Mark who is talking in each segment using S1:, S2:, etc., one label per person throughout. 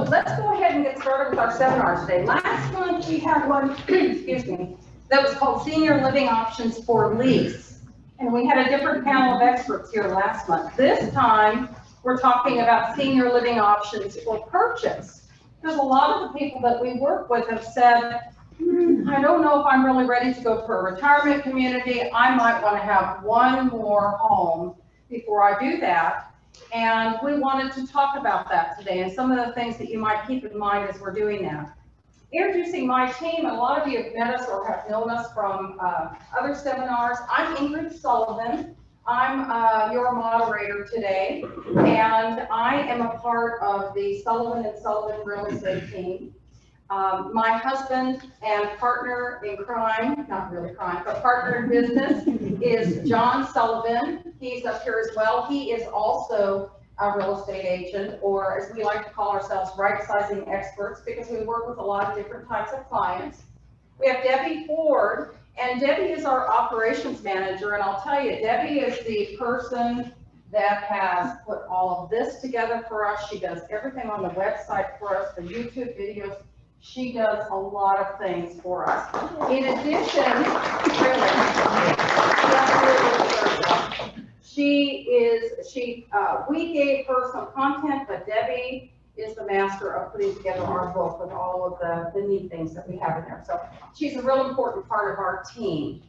S1: let's go ahead and get started with our seminar today. Last month we had one, excuse me, that was called Senior Living Options for Lease. And we had a different panel of experts here last month. This time, we're talking about senior living options for purchase. Because a lot of the people that we work with have said, I don't know if I'm really ready to go for a retirement community. I might want to have one more home before I do that. And we wanted to talk about that today and some of the things that you might keep in mind as we're doing that. Introducing my team, a lot of you have met us or have known us from other seminars. I'm Ingrid Sullivan. I'm your moderator today, and I am a part of the Sullivan & Sullivan Real Estate team. My husband and partner in crime, not really crime, but partner in business is John Sullivan. He's up here as well. He is also a real estate agent, or as we like to call ourselves, right-sizing experts, because we work with a lot of different types of clients. We have Debbie Ford, and Debbie is our operations manager, and I'll tell you, Debbie is the person that has put all of this together for us. She does everything on the website for us, the YouTube videos. She does a lot of things for us. In addition, we gave her some content, but Debbie is the master of putting together our book with all of the neat things that we have in there. So she's a real important part of our team.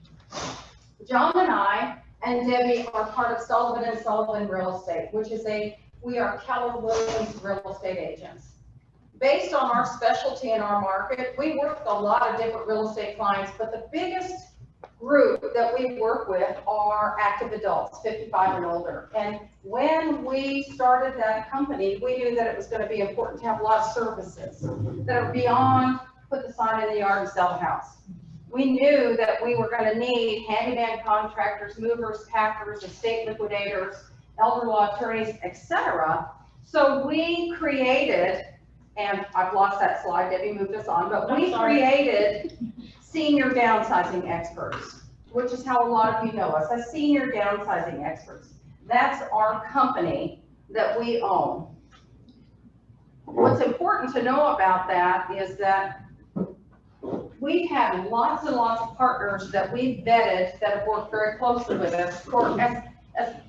S1: John and I and Debbie are part of Sullivan & Sullivan Real Estate, which is we are Keller Williams real estate agents. Based on our specialty in our market, we work with a lot of different real estate clients, but the biggest group that we work with are active adults, 55 and older. And when we started that company, we knew that it was going to be important to have a lot of services that are beyond put the sign in the yard and sell the house. We knew that we were going to need handyman contractors, movers, packers, estate liquidators, elder law attorneys, etc. So we created, and I've lost that slide, Debbie moved us on, but we created senior downsizing experts, which is how a lot of you know us, as senior downsizing experts. That's our company that we own. What's important to know about that is that we've had lots and lots of partners that we've vetted that have worked very closely with us for as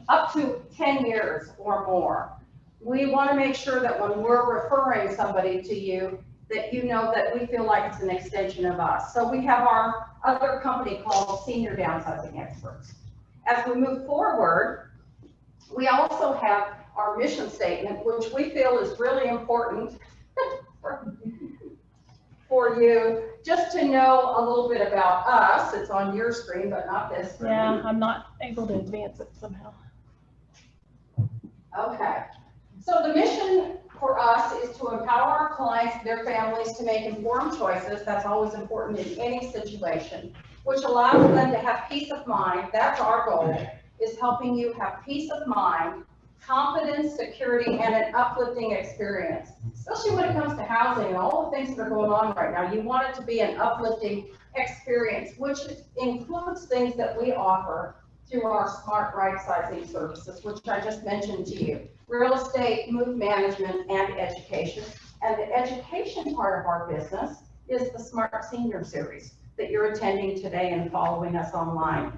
S1: up to 10 years or more. We want to make sure that when we're referring somebody to you, that you know that we feel like it's an extension of us. So we have our other company called Senior Downsizing Experts. As we move forward, we also have our mission statement, which we feel is really important for you, just to know a little bit about us. It's on your screen, but not this screen.
S2: Yeah, I'm not able to advance it somehow.
S1: Okay. So the mission for us is to empower our clients and their families to make informed choices. That's always important in any situation, which allows them to have peace of mind. That's our goal, is helping you have peace of mind, confidence, security, and an uplifting experience. Especially when it comes to housing and all the things that are going on right now, you want it to be an uplifting experience, which includes things that we offer through our smart right-sizing services, which I just mentioned to you. Real estate, move management, and education. And the education part of our business is the Smart Senior Series that you're attending today and following us online.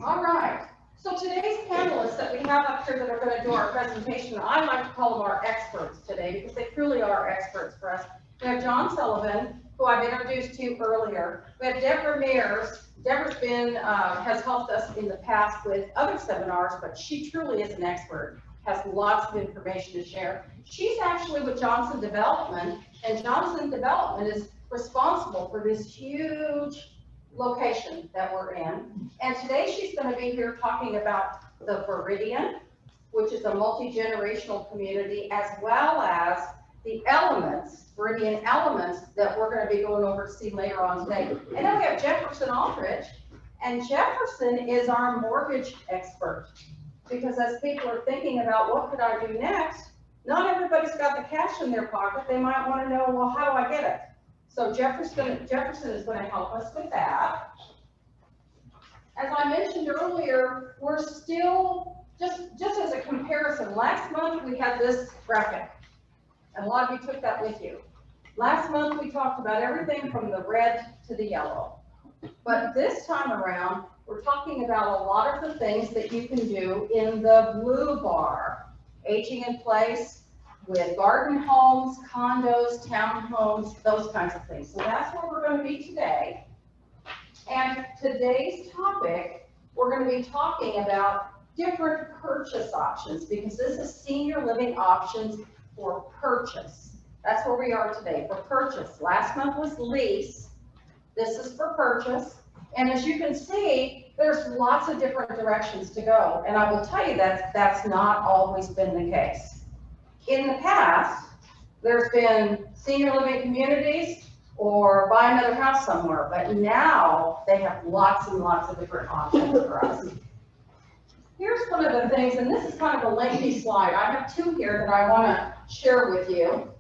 S1: All right. So today's panelists that we have up here that are going to do our presentation, I like to call them our experts today because they truly are experts for us. We have John Sullivan, who I've introduced to you earlier. We have Deborah Mears. Deborah's has helped us in the past with other seminars, but she truly is an expert, has lots of information to share. She's actually with Johnson Development, and Johnson Development is responsible for this huge location that we're in. And today she's going to be here talking about the Viridian, which is a multi-generational community, as well as the elements, Viridian elements, that we're going to be going over to see later on today. And then we have Jefferson Aldrich, and Jefferson is our mortgage expert. Because as people are thinking about what could I do next, not everybody's got the cash in their pocket. They might want to know, well, how do I get it? So Jefferson is going to help us with that. As I mentioned earlier, we're still, just as a comparison, last month we had this graphic. and a lot of you took that with you. Last month, we talked about everything from the red to the yellow. But this time around, we're talking about a lot of the things that you can do in the blue bar. Aging in place with garden homes, condos, townhomes, those kinds of things. So that's where we're going to be today. And today's topic, we're going to be talking about different purchase options, because this is senior living options for purchase. That's where we are today, for purchase. Last month was lease. This is for purchase. And as you can see, there's lots of different directions to go. And I will tell you that that's not always been the case. In the past, there's been senior living communities or buy another house somewhere, but now they have lots and lots of different options for us. Here's one of the things, and this is kind of a lengthy slide. I have two here that I want to share with you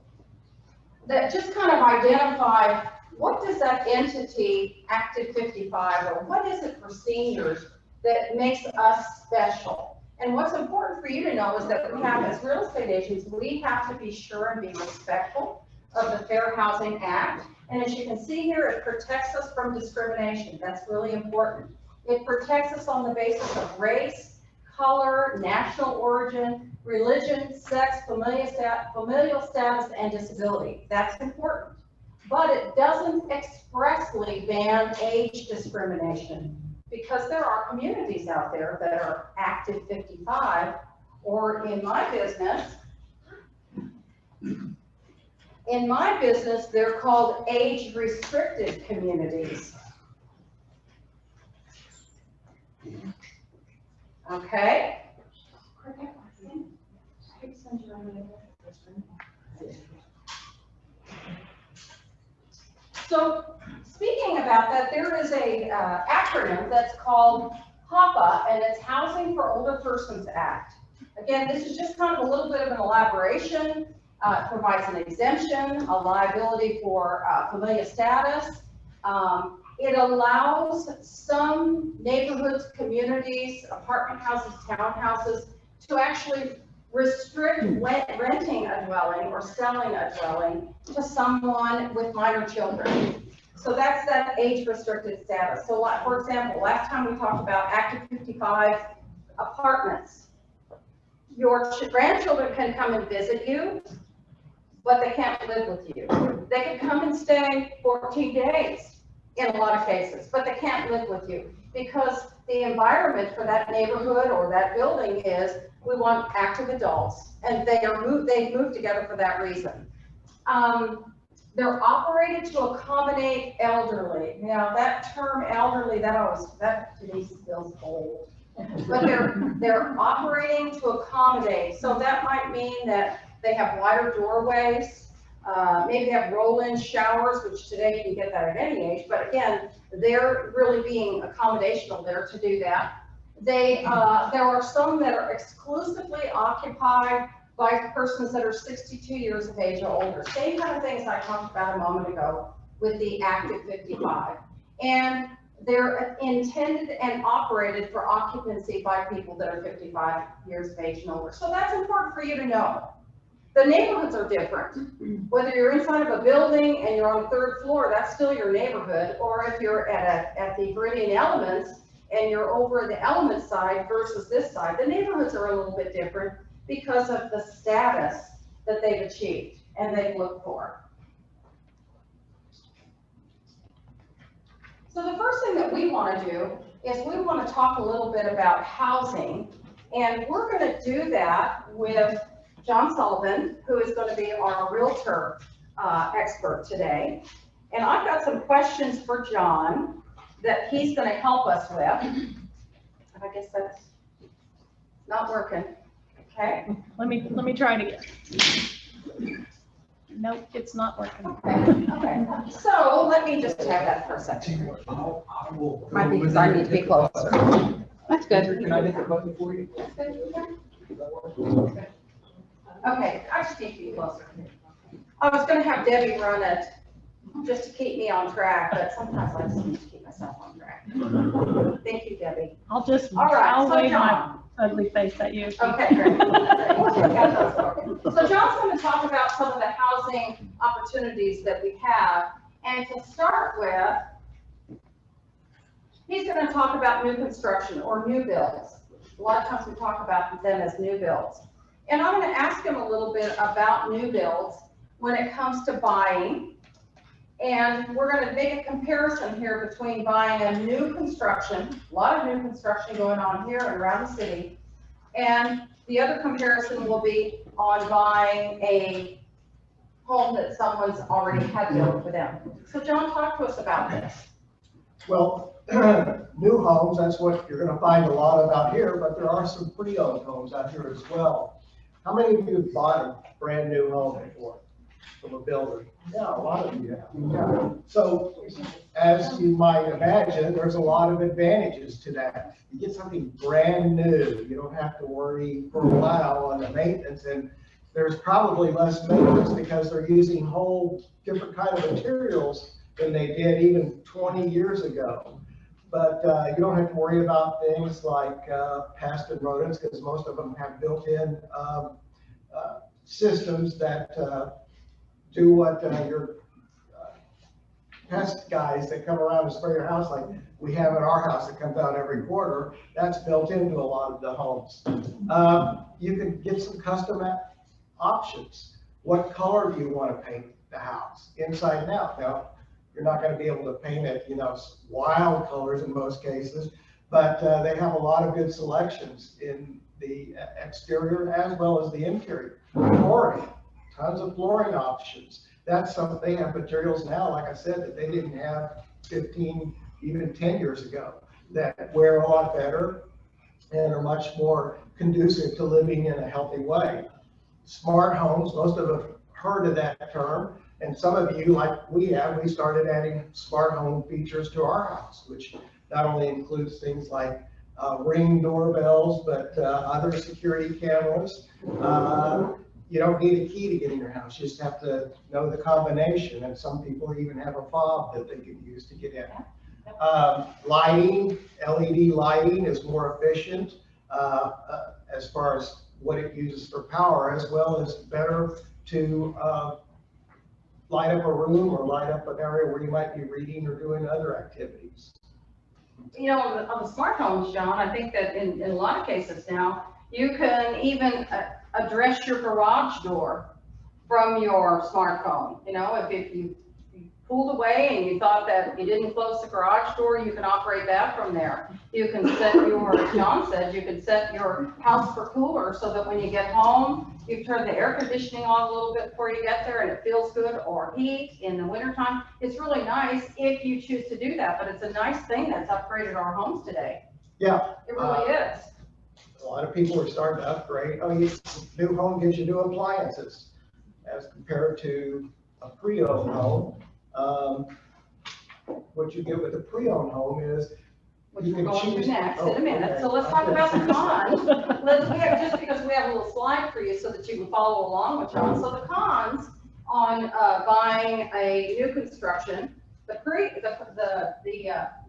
S1: that just kind of identify what does that entity, Active 55, or what is it for seniors that makes us special? And what's important for you to know is that we have, as real estate agents, we have to be sure and be respectful of the Fair Housing Act. And as you can see here, it protects us from discrimination. That's really important. It protects us on the basis of race, color, national origin, religion, sex, familial status, and disability. That's important. But it doesn't expressly ban age discrimination, because there are communities out there that are Active 55, or in my business, they're called age-restricted communities. Okay? So speaking about that, there is a acronym that's called HOPA, and it's Housing for Older Persons Act. Again, this is just kind of a little bit of an elaboration. It provides an exemption, a liability for familial status. It allows some neighborhoods, communities, apartment houses, townhouses to actually restrict renting a dwelling or selling a dwelling to someone with minor children. So that's that age-restricted status. So like, for example, last time we talked about Active 55 apartments. Your grandchildren can come and visit you, but they can't live with you. They can come and stay 14 days in a lot of cases, but they can't live with you, because the environment for that neighborhood or that building is, we want active adults, and they've moved together for that reason. They're operated to accommodate elderly. Now that term elderly, that to me feels old. But they're operating to accommodate. So that might mean that they have wider doorways. Maybe they have roll-in showers, which today you can get that at any age. But again, they're really being accommodational there to do that. There are some that are exclusively occupied by persons that are 62 years of age or older. Same kind of things I talked about a moment ago with the Active 55. And they're intended and operated for occupancy by people that are 55 years of age and older. So that's important for you to know. The neighborhoods are different. Whether you're inside of a building and you're on the 3rd floor, that's still your neighborhood. Or if you're at the Viridian Elements and you're over the element side versus this side, the neighborhoods are a little bit different because of the status that they've achieved and they've looked for. So the first thing that we want to do is we want to talk a little bit about housing, and we're going to do that with John Sullivan, who is going to be our realtor expert today. And I've got some questions for John that he's going to help us with. I guess that's not working. Okay.
S2: Let me try it again. Nope, it's not working.
S1: Okay. So let me just have that for a second. Might be because I need to be closer. That's good.
S3: Can I make a button for you?
S1: Okay, I just need to be closer. I was going to have Debbie run it just to keep me on track, but sometimes I just need to keep myself on track. Thank you, Debbie.
S2: All right,
S1: so
S2: wave
S1: John,
S2: ugly face at you.
S1: Okay, great. So John's going to talk about some of the housing opportunities that we have. And to start with, he's going to talk about new construction or new builds. A lot of times we talk about them as new builds. And I'm going to ask him a little bit about new builds when it comes to buying. And we're going to make a comparison here between buying a new construction, a lot of new construction going on here and around the city, and the other comparison will be on buying a home that someone's already had built for them. So John, talk to us about this.
S3: Well, new homes, that's what you're going to find a lot of out here, but there are some pre-owned homes out here as well. How many of you have bought a brand new home before from a builder? Yeah, a lot of you have. Yeah. So as you might imagine, there's a lot of advantages to that. You get something brand new, you don't have to worry for a while on the maintenance, and there's probably less maintenance because they're using whole different kind of materials than they did even 20 years ago. But you don't have to worry about things like pests and rodents, because most of them have built-in systems that do what your pest guys that come around and spray your house, like we have at our house that comes out every quarter. That's built into a lot of the homes. You can get some custom options. What color do you want to paint the house, inside and out? Now, you're not going to be able to paint it, you know, wild colors in most cases, but they have a lot of good selections in the exterior as well as the interior. Flooring, tons of flooring options. That's something, they have materials now, like I said, that they didn't have 15, even 10 years ago, that wear a lot better and are much more conducive to living in a healthy way. Smart homes, most of us have heard of that term. And some of you, like we have, we started adding smart home features to our house, which not only includes things like Ring doorbells, but other security cameras. You don't need a key to get in your house. You just have to know the combination. And some people even have a fob that they can use to get in. Lighting, LED lighting is more efficient as far as what it uses for power, as well as better to light up a room or light up an area where you might be reading or doing other activities.
S1: You know, on the smart homes, John, I think that in a lot of cases now, you can even address your garage door from your smartphone. You know, if you pulled away and you thought that you didn't close the garage door, you can operate that from there. You can set your, as John said, you can set your house for cooler so that when you get home, you turn the air conditioning on a little bit before you get there and it feels good, or heat in the wintertime. It's really nice if you choose to do that, but it's a nice thing that's upgraded our homes today.
S3: Yeah.
S1: It really is.
S3: A lot of people are starting to upgrade. Oh, new home gives you new appliances as compared to a pre-owned home. What you get with a pre-owned home is
S1: Which we're going to next in a minute. Okay. So let's talk about the cons. Just because we have a little slide for you so that you can follow along with John. So the cons on buying a new construction, the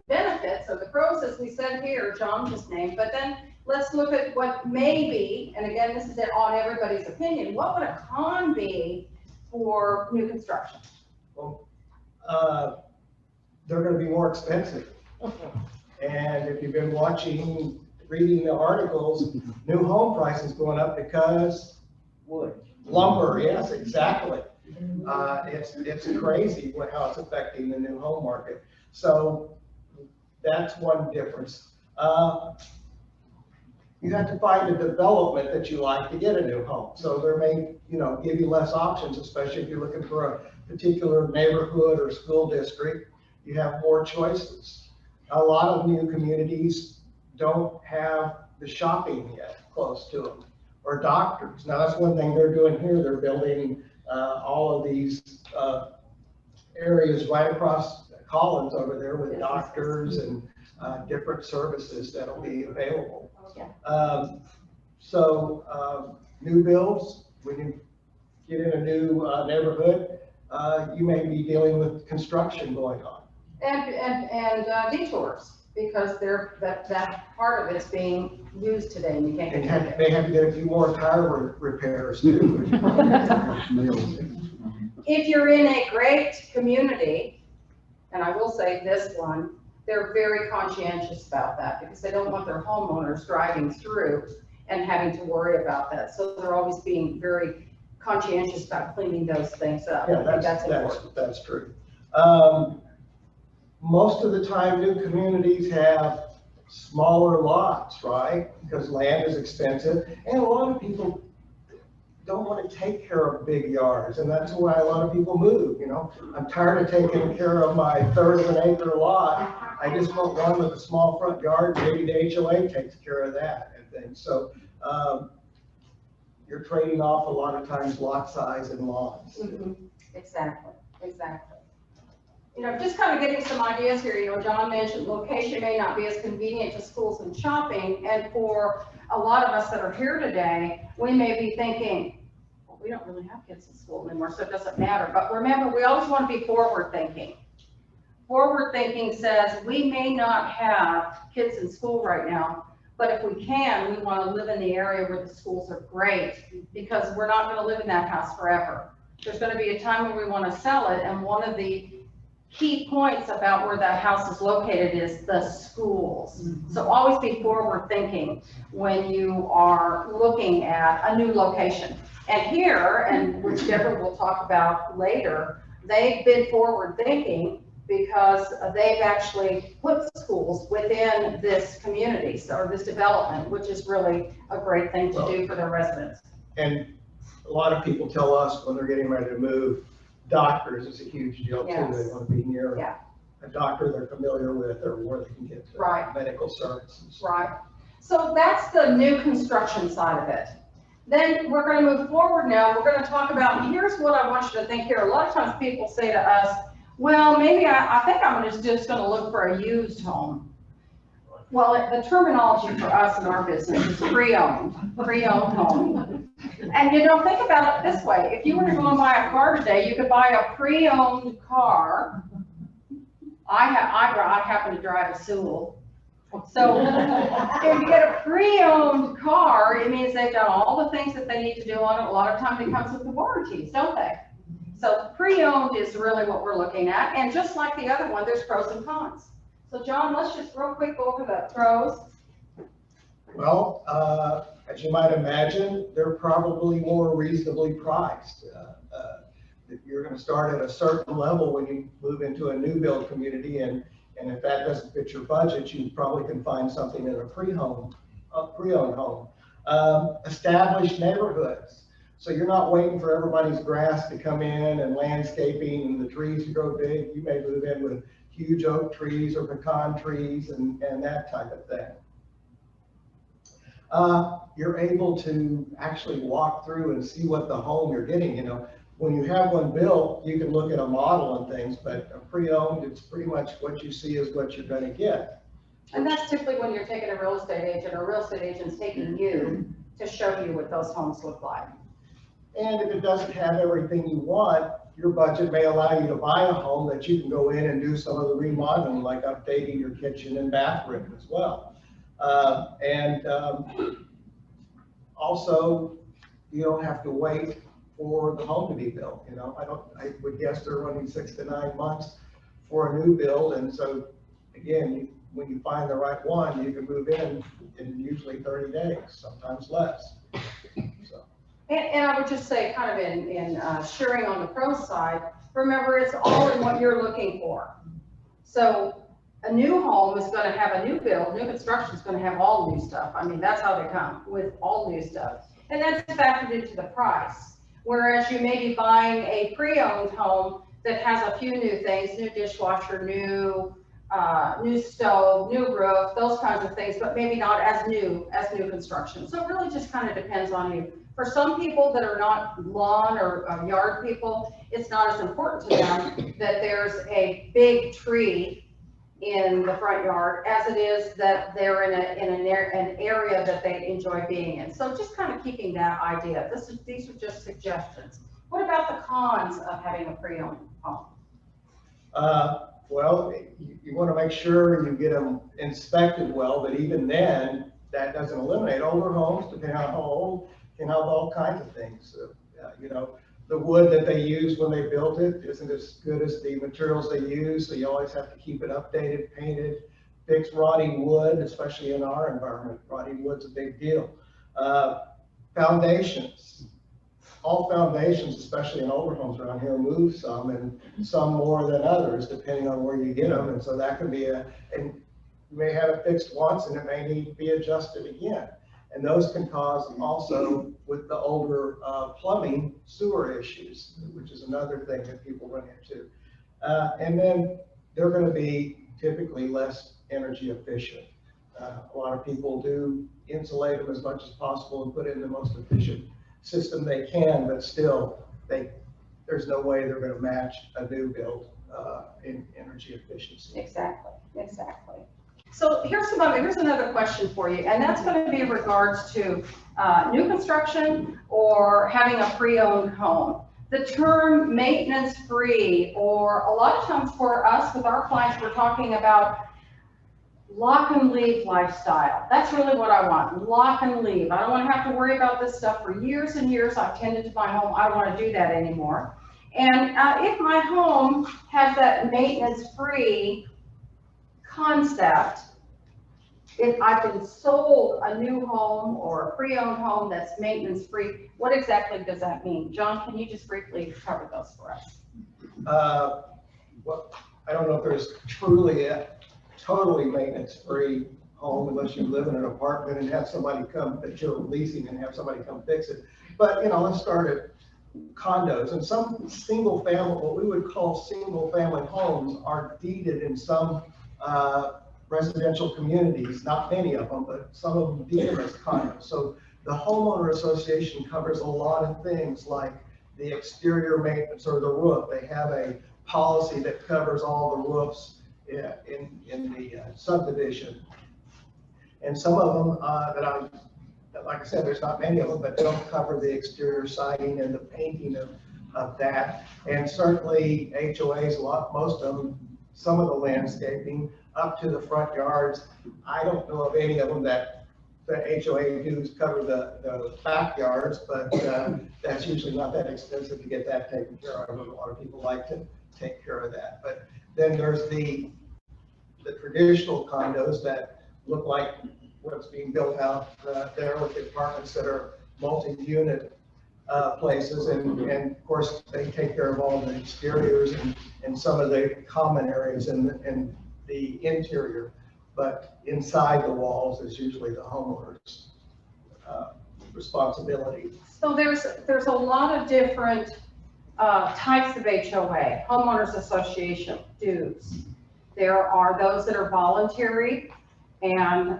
S1: benefits, or the pros, as we said here, John just named, but then let's look at what may be, and again, this is on everybody's opinion, what would a con be for new construction?
S3: Well, they're going to be more expensive. And if you've been reading the articles, new home prices going up because
S4: wood.
S3: Lumber, yes, exactly. It's crazy how it's affecting the new home market. So that's one difference. You have to find a development that you like to get a new home. So there may, give you less options, especially if you're looking for a particular neighborhood or school district. You have more choices. A lot of new communities don't have the shopping yet close to them, or doctors. Now that's one thing they're doing here. They're building all of these areas right across Collins over there with doctors and different services that'll be available. New builds, when you get in a new neighborhood, you may be dealing with construction going on.
S1: And detours, because that part of it's being used today and you can't
S3: And
S1: get it.
S3: they have to get a few more tire repairs too.
S1: If you're in a great community, and I will say this one, they're very conscientious about that because they don't want their homeowners driving through and having to worry about that. So they're always being very conscientious about cleaning those things up.
S3: Yeah,
S1: I think that's important.
S3: that's true. Most of the time, new communities have smaller lots, right? Because land is expensive, and a lot of people don't want to take care of big yards, and that's why a lot of people move, you know? I'm tired of taking care of my third of an acre lot. I just want one with a small front yard, maybe the HOA takes care of that and things. So, you're trading off a lot of times lot size and lawns.
S1: Mhm. Exactly, exactly. You know, just kind of getting some ideas here, you know, John mentioned location may not be as convenient to schools and shopping, and for a lot of us that are here today, we may be thinking, well, we don't really have kids in school anymore, so it doesn't matter. But remember, we always want to be forward thinking. Forward thinking says we may not have kids in school right now, but if we can, we want to live in the area where the schools are great, because we're not going to live in that house forever. There's going to be a time when we want to sell it, and one of the key points about where that house is located is the schools.
S2: Mm-hmm.
S1: So always be forward thinking when you are looking at a new location. And here, and which Deborah will talk about later, they've been forward thinking because they've actually put schools within this community, or this development, which is really a great thing to do for their residents.
S3: And a lot of people tell us when they're getting ready to move, doctors is a huge deal too.
S1: Yes.
S3: They want to be near
S1: Yeah.
S3: a doctor they're familiar with or where they can get
S1: Right.
S3: medical services.
S1: Right. So that's the new construction side of it. Then we're going to move forward now. We're going to talk about, here's what I want you to think here. A lot of times people say to us, well, maybe I think I'm just going to look for a used home. Well, the terminology for us in our business is pre-owned home. And you know, think about it this way. If you were to go and buy a car today, you could buy a pre-owned car. I happen to drive a Sewell. So if you get a pre-owned car, it means they've done all the things that they need to do on it. A lot of times it comes with the warranties, don't they? So pre-owned is really what we're looking at. And just like the other one, there's pros and cons. So John, let's just real quick go over the pros.
S3: Well, as you might imagine, they're probably more reasonably priced. If you're going to start at a certain level when you move into a new build community, and if that doesn't fit your budget, you probably can find something in a pre-owned home. Established neighborhoods. So you're not waiting for everybody's grass to come in and landscaping and the trees to grow big. You may move in with huge oak trees or pecan trees and that type of thing. You're able to actually walk through and see what the home you're getting. You know, when you have one built, you can look at a model and things, but a pre-owned, it's pretty much what you see is what you're going to get.
S1: And that's typically when you're taking a real estate agent, or a real estate agent's taking you to show you what those homes look like.
S3: And if it doesn't have everything you want, your budget may allow you to buy a home that you can go in and do some of the remodeling, like updating your kitchen and bathroom as well. Also, you don't have to wait for the home to be built. You know, I would guess they're running 6 to 9 months for a new build. And so again, when you find the right one, you can move in usually 30 days, sometimes less. So.
S1: And I would just say, kind of in sharing on the pro side, remember, it's all in what you're looking for. So a new home is going to have a new build, new construction is going to have all new stuff. I mean, that's how they come, with all new stuff. And that's factored into the price. Whereas you may be buying a pre-owned home that has a few new things, new dishwasher, new stove, new roof, those kinds of things, but maybe not as new construction. So it really just kind of depends on you. For some people that are not lawn or yard people, it's not as important to them that there's a big tree in the front yard as it is that they're in an area that they enjoy being in. So just kind of keeping that idea. These are just suggestions. What about the cons of having a pre-owned home?
S3: Well, you want to make sure you get them inspected well, but even then, that doesn't eliminate older homes, depending on how old, can have all kinds of things. You know, the wood that they used when they built it isn't as good as the materials they use, so you always have to keep it updated, painted, fix rotting wood, especially in our environment. Rotting wood's a big deal. Foundations. All foundations, especially in older homes around here, move some, and some more than others, depending on where you get them. And so that can be and you may have it fixed once and it may need to be adjusted again. And those can cause also, with the older plumbing, sewer issues, which is another thing that people run into. And then they're going to be typically less energy efficient. A lot of people do insulate them as much as possible and put in the most efficient system they can, but still, there's no way they're going to match a new build in energy efficiency.
S1: Exactly, exactly. So here's another question for you, and that's going to be in regards to new construction or having a pre-owned home. The term maintenance-free, or a lot of times for us with our clients, we're talking about lock and leave lifestyle. That's really what I want, lock and leave. I don't want to have to worry about this stuff for years and years. I've tended to my home. I don't want to do that anymore. And if my home has that maintenance-free concept, if I've been sold a new home or a pre-owned home that's maintenance-free, what exactly does that mean? John, can you just briefly cover those for us?
S3: Well, I don't know if there's truly a totally maintenance-free home unless you live in an apartment and have somebody come, that you're leasing and have somebody come fix it. But, you know, let's start at condos. And some single family, what we would call single family homes, are deeded in some residential communities, not many of them, but some of them deed them as condos. So the homeowner association covers a lot of things like the exterior maintenance or the roof. They have a policy that covers all the roofs in the subdivision. And some of them like I said, there's not many of them, but don't cover the exterior siding and the painting of that. And certainly HOAs, most of them, some of the landscaping up to the front yards. I don't know of any of them that the HOA dues cover the backyards, but that's usually not that expensive to get that taken care of. A lot of people like to take care of that. But then there's the traditional condos that look like what's being built out there with the apartments that are multi-unit places, and of course they take care of all the exteriors and some of the common areas and the interior, but inside the walls is usually the homeowner's responsibility.
S1: So there's a lot of different types of HOA, homeowners association dues. There are those that are voluntary, and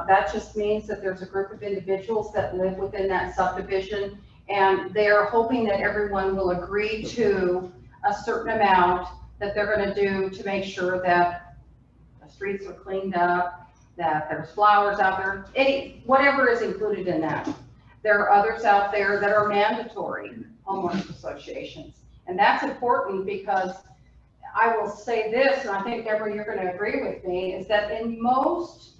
S1: that just means that there's a group of individuals that live within that subdivision, and they're hoping that everyone will agree to a certain amount that they're going to do to make sure that the streets are cleaned up, that there's flowers out there, whatever is included in that. There are others out there that are mandatory homeowners associations, and that's important because I will say this, and I think, Deborah, you're going to agree with me, is that in most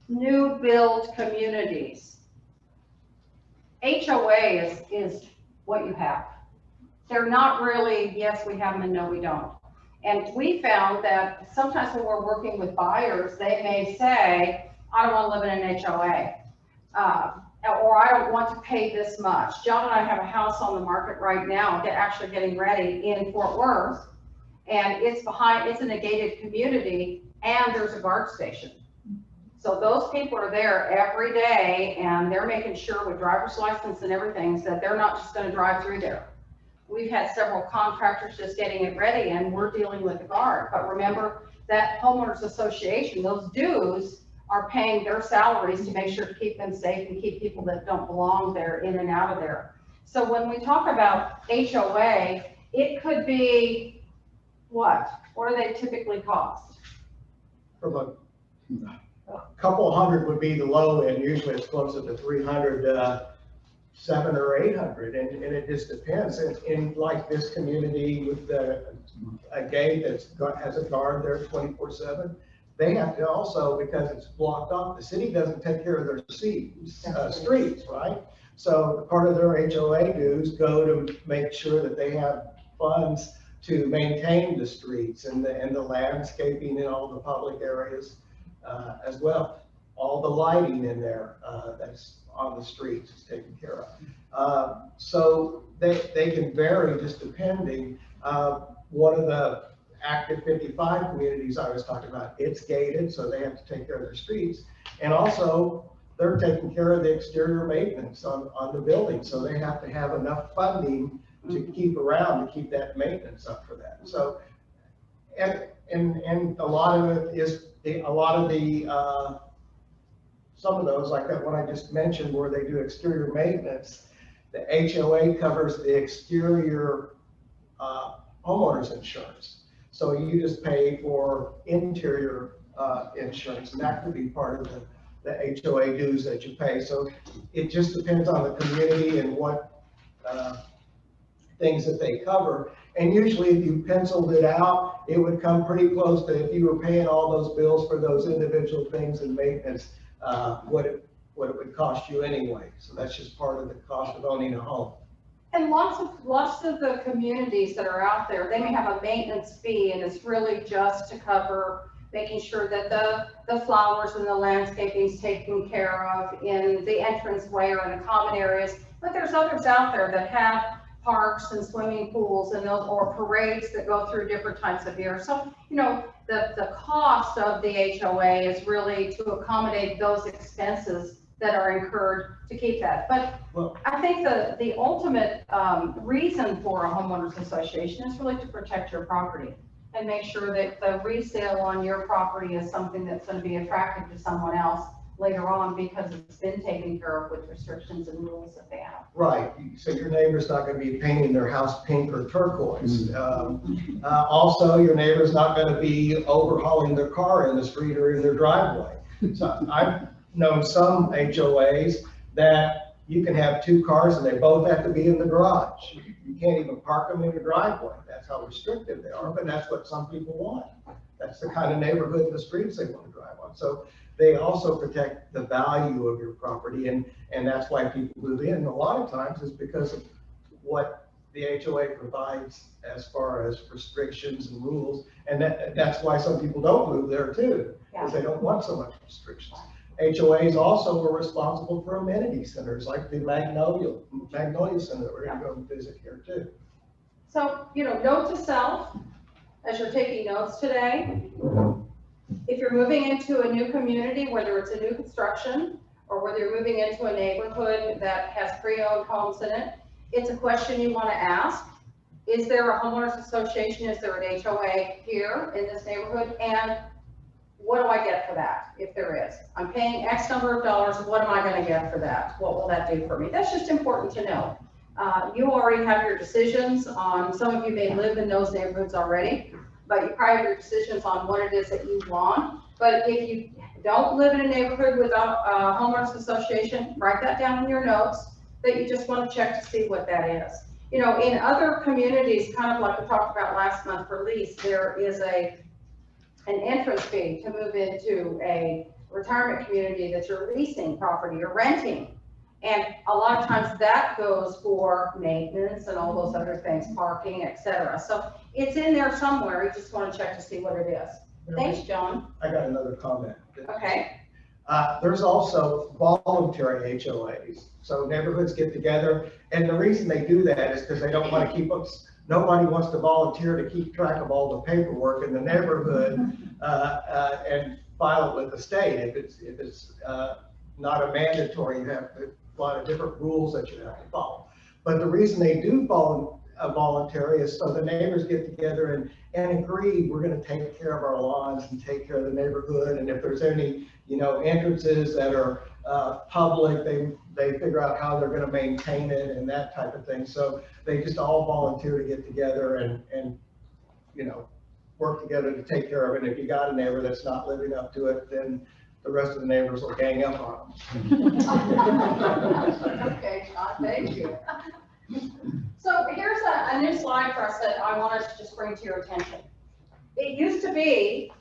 S1: new build communities, HOA is what you have. They're not really, yes, we have them, and no, we don't. And we found that sometimes when we're working with buyers, they may say, I don't want to live in an HOA, or I don't want to pay this much. John and I have a house on the market right now, actually getting ready in Fort Worth, and it's a negated community, and there's a guard station. So those people are there every day, and they're making sure with driver's license and everything that they're not just going to drive through there. We've had several contractors just getting it ready, and we're dealing with the guard. But remember that homeowners association, those dues are paying their salaries to make sure to keep them safe and keep people that don't belong there in and out of there. So when we talk about HOA, it could be what? What do they typically cost?
S3: From a couple hundred would be the low end. Usually it's closer to 300 700 or 800, and it just depends. In like this community with a gate has a guard there 24/7, they have to also, because it's blocked off, the city doesn't take care of their streets, right? So part of their HOA dues go to make sure that they have funds to maintain the streets and the landscaping in all the public areas as well. All the lighting in there that's on the streets is taken care of. So they can vary just depending. One of the active 55 communities I was talking about, it's gated, so they have to take care of their streets. And also, they're taking care of the exterior maintenance on the building, so they have to have enough funding to keep around, to keep that maintenance up for that. So, and a lot of it is, some of those, like that one I just mentioned, where they do exterior maintenance, the HOA covers the exterior homeowners insurance. So you just pay for interior insurance, and that could be part of the HOA dues that you pay. So it just depends on the community and what things that they cover. And usually if you penciled it out, it would come pretty close to, if you were paying all those bills for those individual things and maintenance, what it would cost you anyway. So that's just part of the cost of owning a home.
S1: And lots of the communities that are out there, they may have a maintenance fee, and it's really just to cover making sure that the flowers and the landscaping is taken care of in the entranceway or in the common areas. But there's others out there that have parks and swimming pools and those, or parades that go through different times of year. So, the cost of the HOA is really to accommodate those expenses that are incurred to keep that. But I think the ultimate reason for a homeowners association is really to protect your property and make sure that the resale on your property is something that's going to be attractive to someone else later on, because it's been taken care of with restrictions and rules that they have.
S3: Right, so your neighbor's not going to be painting their house pink or turquoise. Also, your neighbor's not going to be overhauling their car in the street or in their driveway. So I've known some HOAs that you can have two cars and they both have to be in the garage. You can't even park them in the driveway. That's how restrictive they are, but that's what some people want. That's the kind of neighborhood and the streets they want to drive on. So they also protect the value of your property, and that's why people move in. A lot of times is because of what the HOA provides as far as restrictions and rules, and that's why some people don't move there too, because they don't want so much restrictions. HOAs also were responsible for amenity centers like the Magnolia Center that we're going to go and visit here too.
S1: So, note to self, as you're taking notes today, if you're moving into a new community, whether it's a new construction or whether you're moving into a neighborhood that has pre-owned homes in it, it's a question you want to ask. Is there a homeowners association? Is there an HOA here in this neighborhood? And what do I get for that, if there is? I'm paying X number of dollars. What am I going to get for that? What will that do for me? That's just important to know. You already have your decisions on, some of you may live in those neighborhoods already, but you probably have your decisions on what it is that you want. But if you don't live in a neighborhood with a homeowners association, write that down in your notes, that you just want to check to see what that is. In other communities, kind of like we talked about last month for lease, there is an entrance fee to move into a retirement community that you're leasing property or renting. And a lot of times that goes for maintenance and all those other things, parking, etc. So it's in there somewhere. You just want to check to see what it is. Thanks, John.
S3: I got another comment.
S1: Okay.
S3: There's also voluntary HOAs. So neighborhoods get together, and the reason they do that is because they don't want to keep us. Nobody wants to volunteer to keep track of all the paperwork in the neighborhood and file it with the state. If it's not a mandatory, you have a lot of different rules that you have to follow. But the reason they do voluntary is so the neighbors get together and agree, we're going to take care of our lawns and take care of the neighborhood. And if there's any, entrances that are public, they figure out how they're going to maintain it and that type of thing. So they just all volunteer to get together and work together to take care of it. And if you got a neighbor that's not living up to it, then the rest of the neighbors will gang up on them.
S1: Okay, John, I wanted to just bring to your attention. It used to be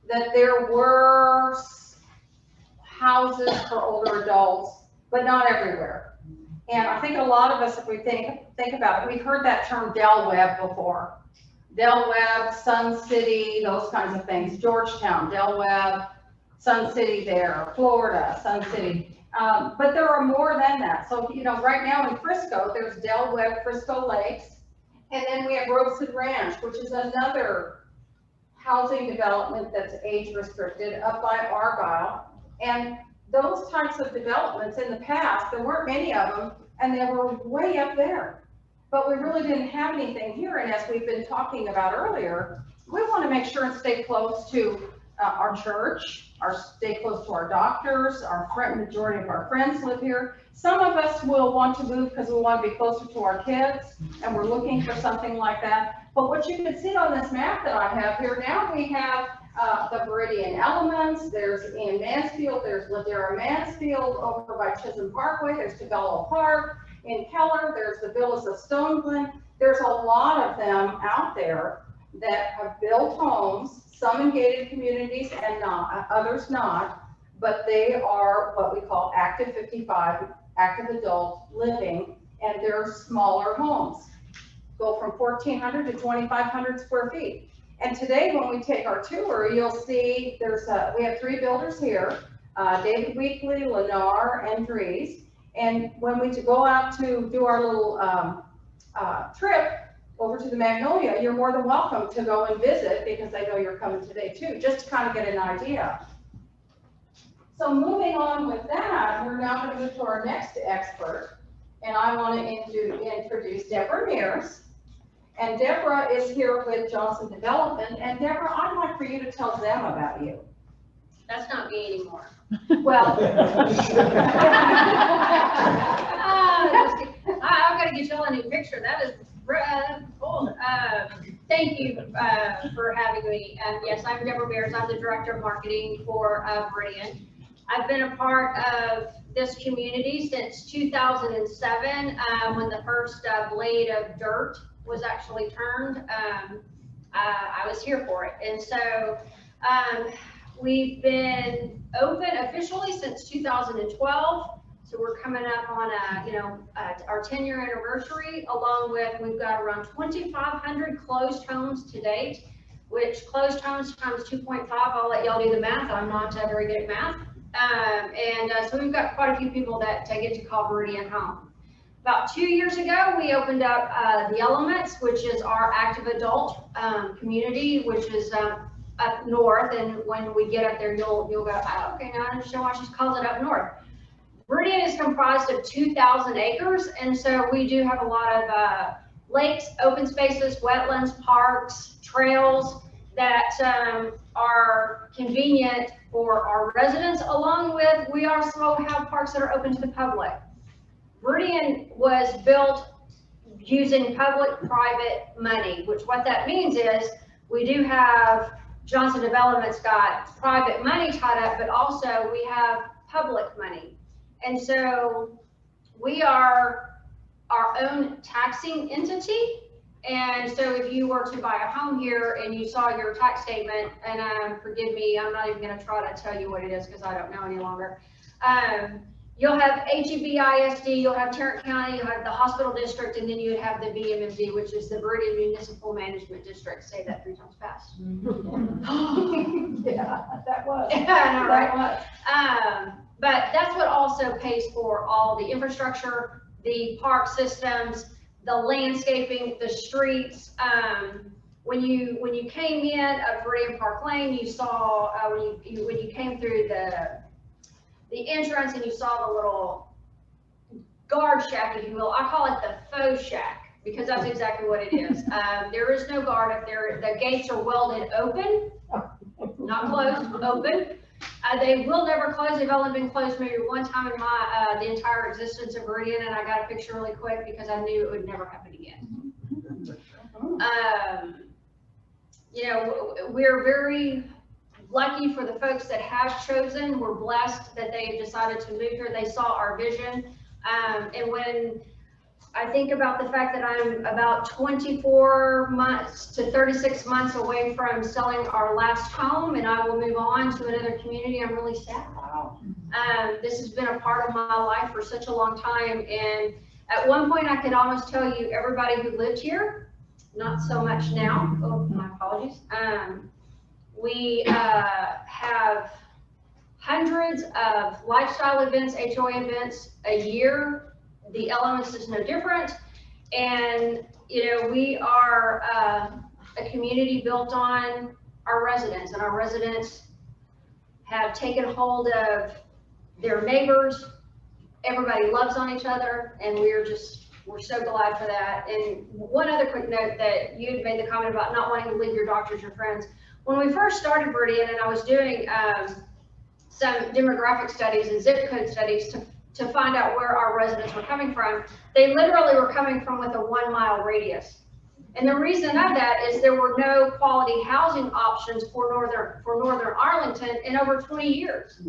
S1: that there were houses for older adults, but not everywhere. And I think a lot of us, if we think about it, we've heard that term Del Webb before. Del Webb, Sun City, those kinds of things. Georgetown, Del Webb, Sun City there, Florida, Sun City. But there are more than that. So, you know, right now in Frisco, there's Del Webb, Frisco Lakes. And then we have Rosewood Ranch, which is another housing development that's age restricted up by Argyle. And those types of developments in the past, there weren't many of them, and they were way up there. But we really didn't have anything here, and as we've been talking about earlier, we want to make sure and stay close to our church, stay close to our doctors, majority of our friends live here. Some of us will want to move because we want to be closer to our kids, and we're looking for something like that. But what you can see on this map that I have here, now we have the Viridian Elements, there's in Mansfield, there's Ladera Mansfield, over by Chisholm Parkway, there's Tabello Park, in Keller, there's the Villas of Stoneglen. There's a lot of them out there that have built homes, some in gated communities and not, others not, but they are what we call active 55, active adult living, and they're smaller homes. Go from 1,400 to 2,500 square feet. And today, when we take our tour, you'll see we have 3 builders here, David Weekley, Lennar, and Dries. And when we go out to do our little trip over to the Magnolia, you're more than welcome to go and visit, because I know you're coming today too, just to kind of get an idea. So moving on with that, we're now going to move to our next expert, and I want to introduce Deborah Mears. And Deborah is here with Johnson Development, and Deborah, I'd like for you to tell them about you.
S4: That's not me anymore.
S1: Well,
S4: I've got to get y'all a new picture. That is old. Thank you for having me. Yes, I'm Deborah Mears. I'm the Director of Marketing for Viridian. I've been a part of this community since 2007, when the first blade of dirt was actually turned. I was here for it. And so we've been open officially since 2012. So we're coming up on our 10-year anniversary, along with, we've got around 2,500 closed homes to date, which closed homes times 2.5, I'll let y'all do the math. I'm not very good at math. So we've got quite a few people that get to call Viridian home. About 2 years ago, we opened up the Elements, which is our active adult community, which is up north. And when we get up there, you'll go, oh, okay, now I understand why she calls it up north. Viridian is comprised of 2,000 acres, and so we do have a lot of lakes, open spaces, wetlands, parks, trails that are convenient for our residents, along with we also have parks that are open to the public. Viridian was built using public-private money, which what that means is we do have Johnson Development's got private money tied up, but also we have public money. And so we are our own taxing entity. And so if you were to buy a home here and you saw your tax statement, and forgive me, I'm not even going to try to tell you what it is because I don't know any longer. You'll have HEB-ISD, you'll have Tarrant County, you'll have the hospital district, and then you have the VMMD, which is the Viridian Municipal Management District. Say that 3 times fast.
S1: yeah, that was.
S4: I know, right? But that's what also pays for all the infrastructure, the park systems, the landscaping, the streets. When you came in at Viridian Park Lane, you saw when you came through the entrance and you saw the little guard shack, if you will. I call it the faux shack because that's exactly what it is. There is no guard up there. The gates are welded open, not closed, open. They will never close. They've only been closed maybe one time in the entire existence of Viridian, and I got a picture really quick because I knew it would never happen again. We're very lucky for the folks that have chosen. We're blessed that they decided to move here. They saw our vision. And when I think about the fact that I'm about 24 months to 36 months away from selling our last home, and I will move on to another community. I'm really sad.
S1: Wow.
S4: This has been a part of my life for such a long time, and at one point I could almost tell you everybody who lived here, not so much now. Oh, my apologies. We have hundreds of lifestyle events, HOA events a year. The Elements is no different. And, you know, we are a community built on our residents, and our residents have taken hold of their neighbors. Everybody loves on each other, and we're so glad for that. And one other quick note, that you had made the comment about not wanting to leave your doctors, your friends. When we first started Viridian, and I was doing some demographic studies and zip code studies to find out where our residents were coming from, they literally were coming from with a 1 mile radius. And the reason of that is there were no quality housing options for Northern Arlington in over 20 years.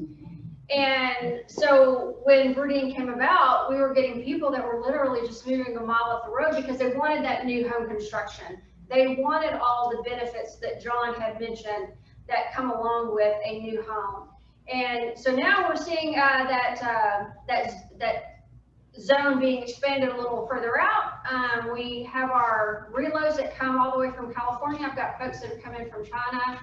S4: And so when Viridian came about, we were getting people that were literally just moving a mile up the road because they wanted that new home construction. They wanted all the benefits that John had mentioned that come along with a new home. And so now we're seeing that zone being expanded a little further out. We have our reloads that come all the way from California. I've got folks that have come in from China,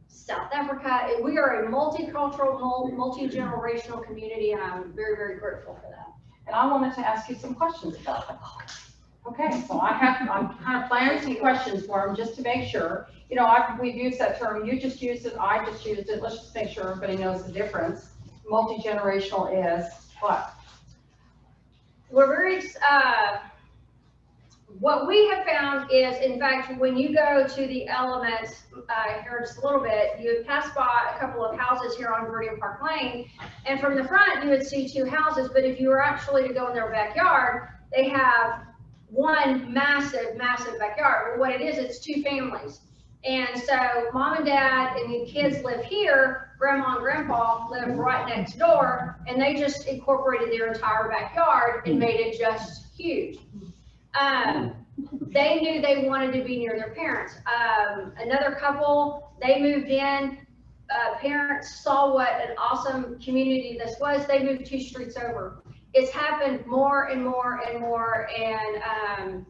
S4: South Africa. We are a multicultural, multi-generational community, and I'm very, very grateful for that.
S1: And I wanted to ask you some questions about that. Okay, so I'm kind of planning some questions for them just to make sure. You know, we've used that term, you just used it, I just used it. Let's just make sure everybody knows the difference. Multi-generational is what?
S4: We're very, what we have found is, in fact, when you go to the Elements here just a little bit, you would pass by a couple of houses here on Viridian Park Lane, and from the front you would see 2 houses, but if you were actually to go in their backyard, they have one massive, massive backyard. Well, what it is, it's 2 families. And so mom and dad and the kids live here, grandma and grandpa live right next door, and they just incorporated their entire backyard and made it just huge. They knew they wanted to be near their parents. Another couple, they moved in, parents saw what an awesome community this was. They moved 2 streets over. It's happened more and more and more, and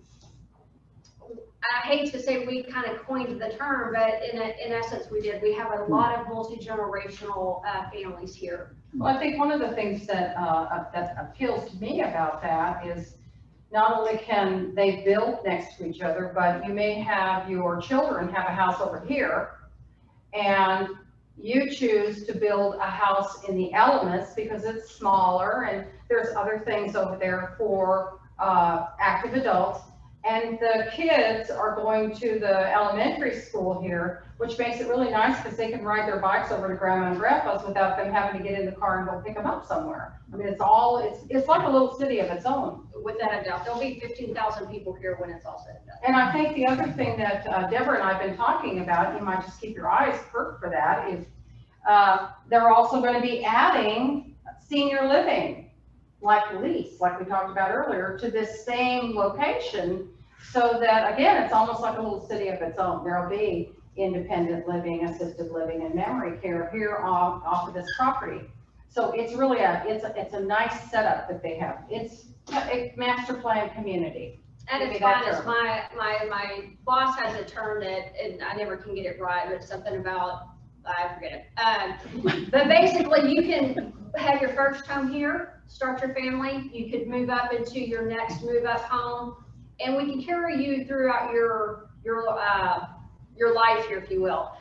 S4: I hate to say we kind of coined the term, but in essence we did. We have a lot of multi-generational families here.
S1: Well, I think one of the things that appeals to me about that is not only can they build next to each other, but you may have your children have a house over here, and you choose to build a house in the Elements because it's smaller and there's other things over there for active adults. And the kids are going to the elementary school here, which makes it really nice because they can ride their bikes over to grandma and grandpa's without them having to get in the car and go pick them up somewhere. I mean, it's like a little city of its own.
S4: Without a doubt, there'll be 15,000 people here when it's all said and done.
S1: And I think the other thing that Deborah and I have been talking about, you might just keep your eyes perked for that, is they're also going to be adding senior living, like we talked about earlier, to this same location. So that, again, it's almost like a little city of its own. There'll be independent living, assisted living, and memory care here off of this property. So it's really it's a nice setup that they have. It's a master plan community.
S4: At its finest, my boss has a term that, and I never can get it right, but it's something about, I forget it. But basically, you can have your first home here, start your family. You could move up into your next move up home, and we can carry you throughout your life here, if you will,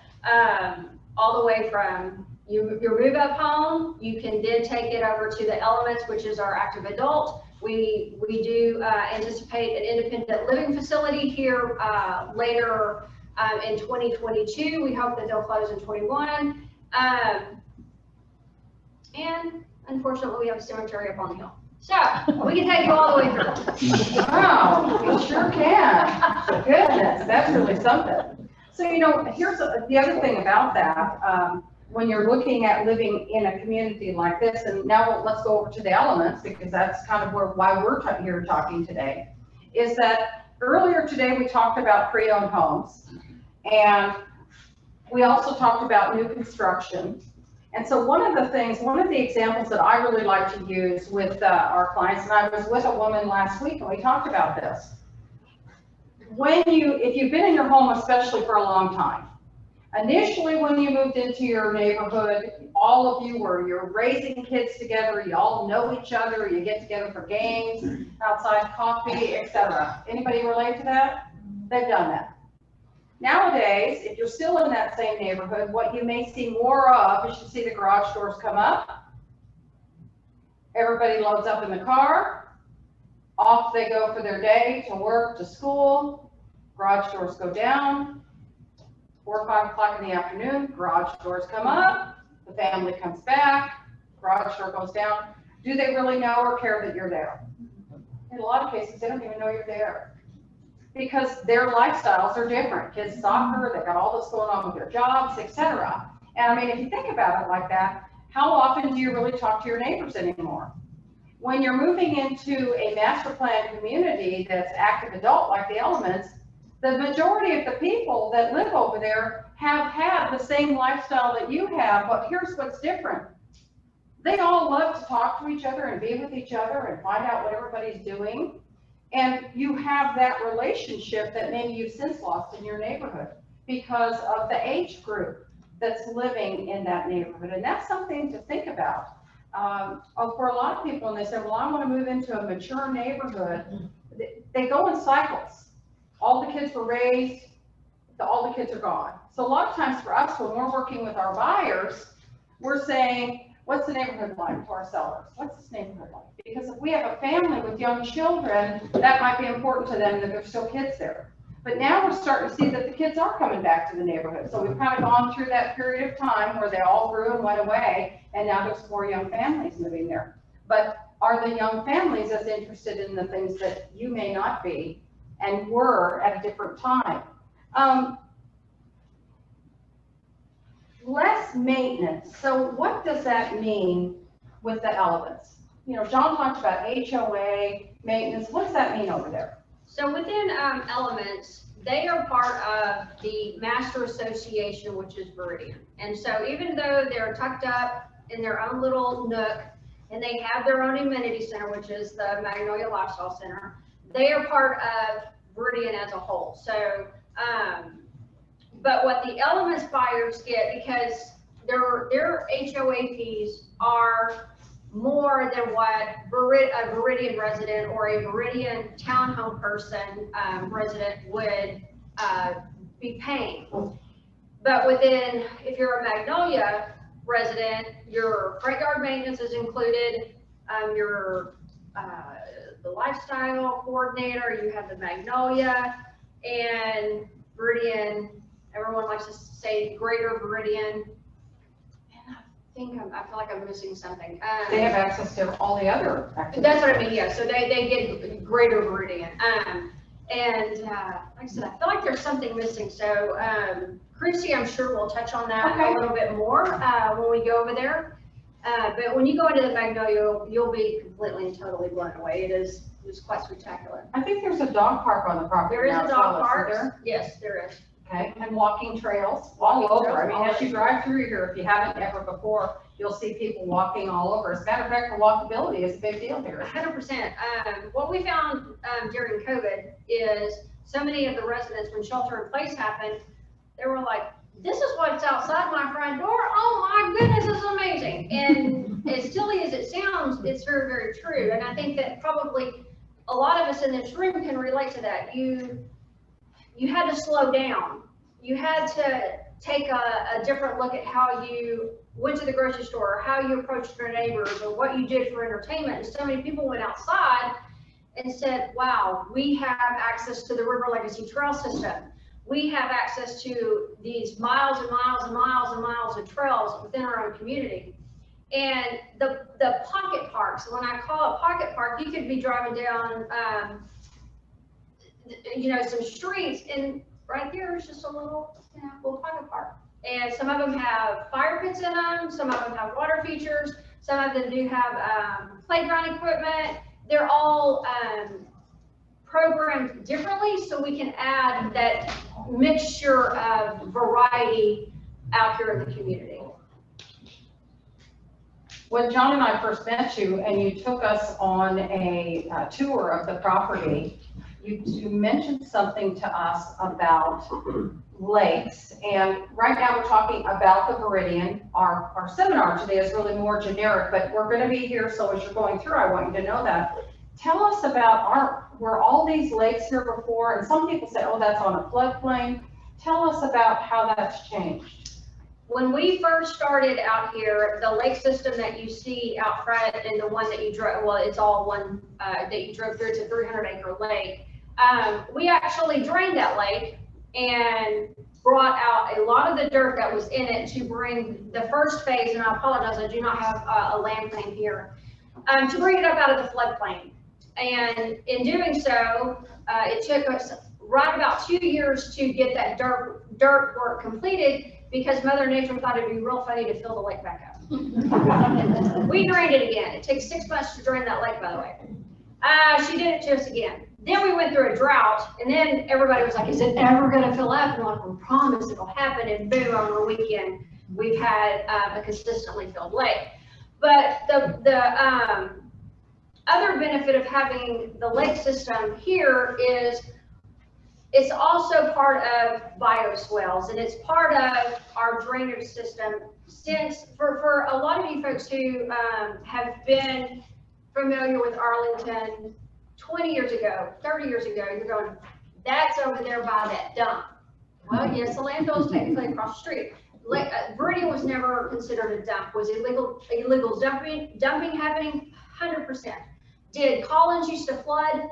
S4: all the way from your move up home. You can then take it over to the Elements, which is our active adult. We do anticipate an independent living facility here later in 2022. We hope that they'll close in 21. And unfortunately, we have a cemetery up on the hill. So we can take you all the way through.
S1: Wow, we sure can. Goodness, that's really something. So, you know, here's the other thing about that. when you're looking at living in a community like this, and now let's go over to the elements, because that's kind of why we're here talking today, is that earlier today we talked about pre-owned homes, and we also talked about new construction. And so one of the examples that I really like to use with our clients, and I was with a woman last week and we talked about this. If you've been in your home, especially for a long time, initially when you moved into your neighborhood, all of you're raising kids together, you all know each other, you get together for games, outside coffee, etc. Anybody relate to that? They've done that. Nowadays, if you're still in that same neighborhood, what you may see more of is you see the garage doors come up, everybody loads up in the car, off they go for their day, to work, to school, garage doors go down, 4 or 5 o'clock in the afternoon, garage doors come up, the family comes back, garage door goes down. Do they really know or care that you're there? In a lot of cases, they don't even know you're there, because their lifestyles are different. Kids soccer, they've got all this going on with their jobs, etc. And I mean, if you think about it like that, how often do you really talk to your neighbors anymore? When you're moving into a master plan community that's active adult like the Elements, the majority of the people that live over there have had the same lifestyle that you have, but here's what's different. They all love to talk to each other and be with each other and find out what everybody's doing. And you have that relationship that maybe you've since lost in your neighborhood because of the age group that's living in that neighborhood. And that's something to think about. For a lot of people, and they say, well, I want to move into a mature neighborhood. They go in cycles. All the kids were raised, all the kids are gone. So a lot of times for us, when we're working with our buyers, we're saying, what's the neighborhood like to our sellers? What's this neighborhood like? Because if we have a family with young children, that might be important to them that there's still kids there. But now we're starting to see that the kids are coming back to the neighborhood. So we've kind of gone through that period of time where they all grew and went away, and now there's 4 young families moving there. But are the young families as interested in the things that you may not be and were at a different time? Less maintenance. So what does that mean with the Elements? You know, John talked about HOA, maintenance. What does that mean over there?
S4: So within Elements, they are part of the Master Association, which is Viridian. And so even though they're tucked up in their own little nook, and they have their own amenity center, which is the Magnolia Lifestyle Center, they are part of Viridian as a whole. So, but what the Elements buyers get, because their HOA fees are more than what a Viridian resident or a Viridian townhome person resident would be paying. But if you're a Magnolia resident, your front yard maintenance is included, the lifestyle coordinator, you have the Magnolia, and Viridian, everyone likes to say Greater Viridian. I feel like I'm missing something.
S1: They have access to all the other activities.
S4: That's what I mean, yeah. So they get Greater Viridian. Like I said, I feel like there's something missing. So Chrissy, I'm sure will touch on that a little bit more when we go over there. But when you go into the Magnolia, you'll be completely and totally blown away. It's quite spectacular.
S1: I think there's a dog park on the property.
S4: There is a dog park.
S1: There?
S4: Yes, there is.
S1: Okay, and walking trails all over. I mean, as you drive through here, if you haven't ever before, you'll see people walking all over. As a matter of fact, the walkability is a big deal here.
S4: 100%. What we found during COVID is so many of the residents, when shelter in place happened, they were like, this is what's outside my front door. Oh my goodness, this is amazing. And as silly as it sounds, it's very, very true. And I think that probably a lot of us in this room can relate to that. You had to slow down. You had to take a different look at how you went to the grocery store, or how you approached your neighbors, or what you did for entertainment. And so many people went outside and said, wow, we have access to the River Legacy Trail System. We have access to these miles and miles and miles and miles of trails within our own community. And the pocket parks, when I call a pocket park, you could be driving down some streets, and right here is just a little pocket park. And some of them have fire pits in them, some of them have water features, some of them do have playground equipment. They're all programmed differently, so we can add that mixture of variety out here in the community.
S1: When John and I first met you and you took us on a tour of the property, you mentioned something to us about lakes. And right now we're talking about the Viridian. Our seminar today is really more generic, but we're going to be here, so as you're going through, I want you to know that. Tell us about were all these lakes here before? And some people say, oh, that's on a floodplain. Tell us about how that's changed.
S4: When we first started out here, the lake system that you see out front and the one that you drove, well, it's all one that you drove through, it's a 300-acre lake. We actually drained that lake and brought out a lot of the dirt that was in it to bring the first phase, and I apologize, I do not have a land plan here, to bring it up out of the floodplain. And in doing so, it took us right about 2 years to get that dirt work completed, because Mother Nature thought it'd be real funny to fill the lake back up. We drained it again. It takes 6 months to drain that lake, by the way. She did it to us again. Then we went through a drought, and then everybody was like, is it ever going to fill up? And I'm like, we promise it'll happen. And boom, over the weekend, we've had a consistently filled lake. But the other benefit of having the lake system here is it's also part of bioswales, and it's part of our drainage system. Since for a lot of you folks who have been familiar with Arlington 20 years ago, 30 years ago, you're going, that's over there by that dump. Well, yes, the landfill is technically across the street. Viridian was never considered a dump. Was illegal dumping happening? 100%. Did Collins used to flood?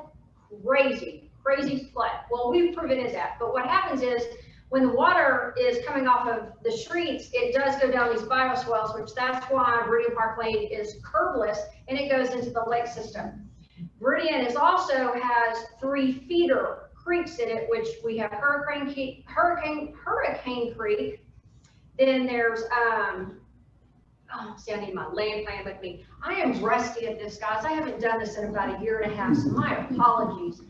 S4: Crazy flood. Well, we've prevented that. But what happens is when the water is coming off of the streets, it does go down these bioswales, which that's why Viridian Park Lane is curbless, and it goes into the lake system. Viridian also has 3 feeder creeks in it, which we have Hurricane Creek. Then there's see, I need my land plan with me. I am rusty at this, guys. I haven't done this in about 1.5 years, so my apologies.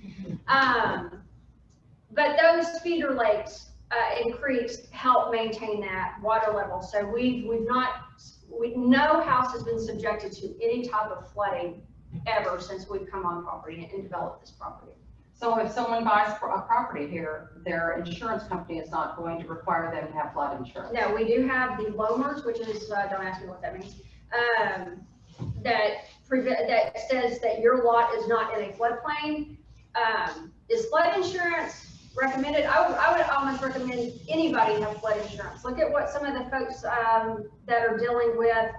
S4: But those feeder lakes and creeks help maintain that water level. So no house has been subjected to any type of flooding ever since we've come on property and developed this property.
S1: So if someone buys a property here, their insurance company is not going to require them to have flood insurance?
S4: No, we do have the LOMERS, which is, don't ask me what that means, that says that your lot is not in a floodplain. Is flood insurance recommended? I would almost recommend anybody have flood insurance. Look at what some of the folks that are dealing with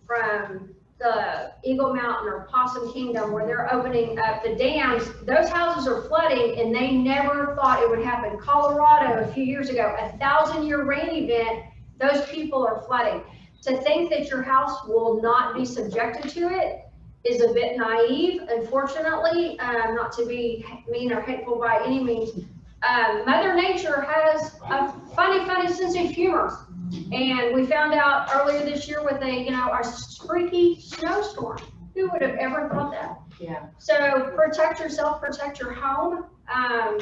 S4: from the Eagle Mountain or Possum Kingdom, where they're opening up the dams. Those houses are flooding, and they never thought it would happen. Colorado, a few years ago, a 1,000-year rain event, those people are flooding. To think that your house will not be subjected to it is a bit naive, unfortunately, not to be mean or hateful by any means. Mother Nature has a funny sense of humor. And we found out earlier this year with our freaky snowstorm. Who would have ever thought that?
S1: Yeah.
S4: So protect yourself, protect your home. A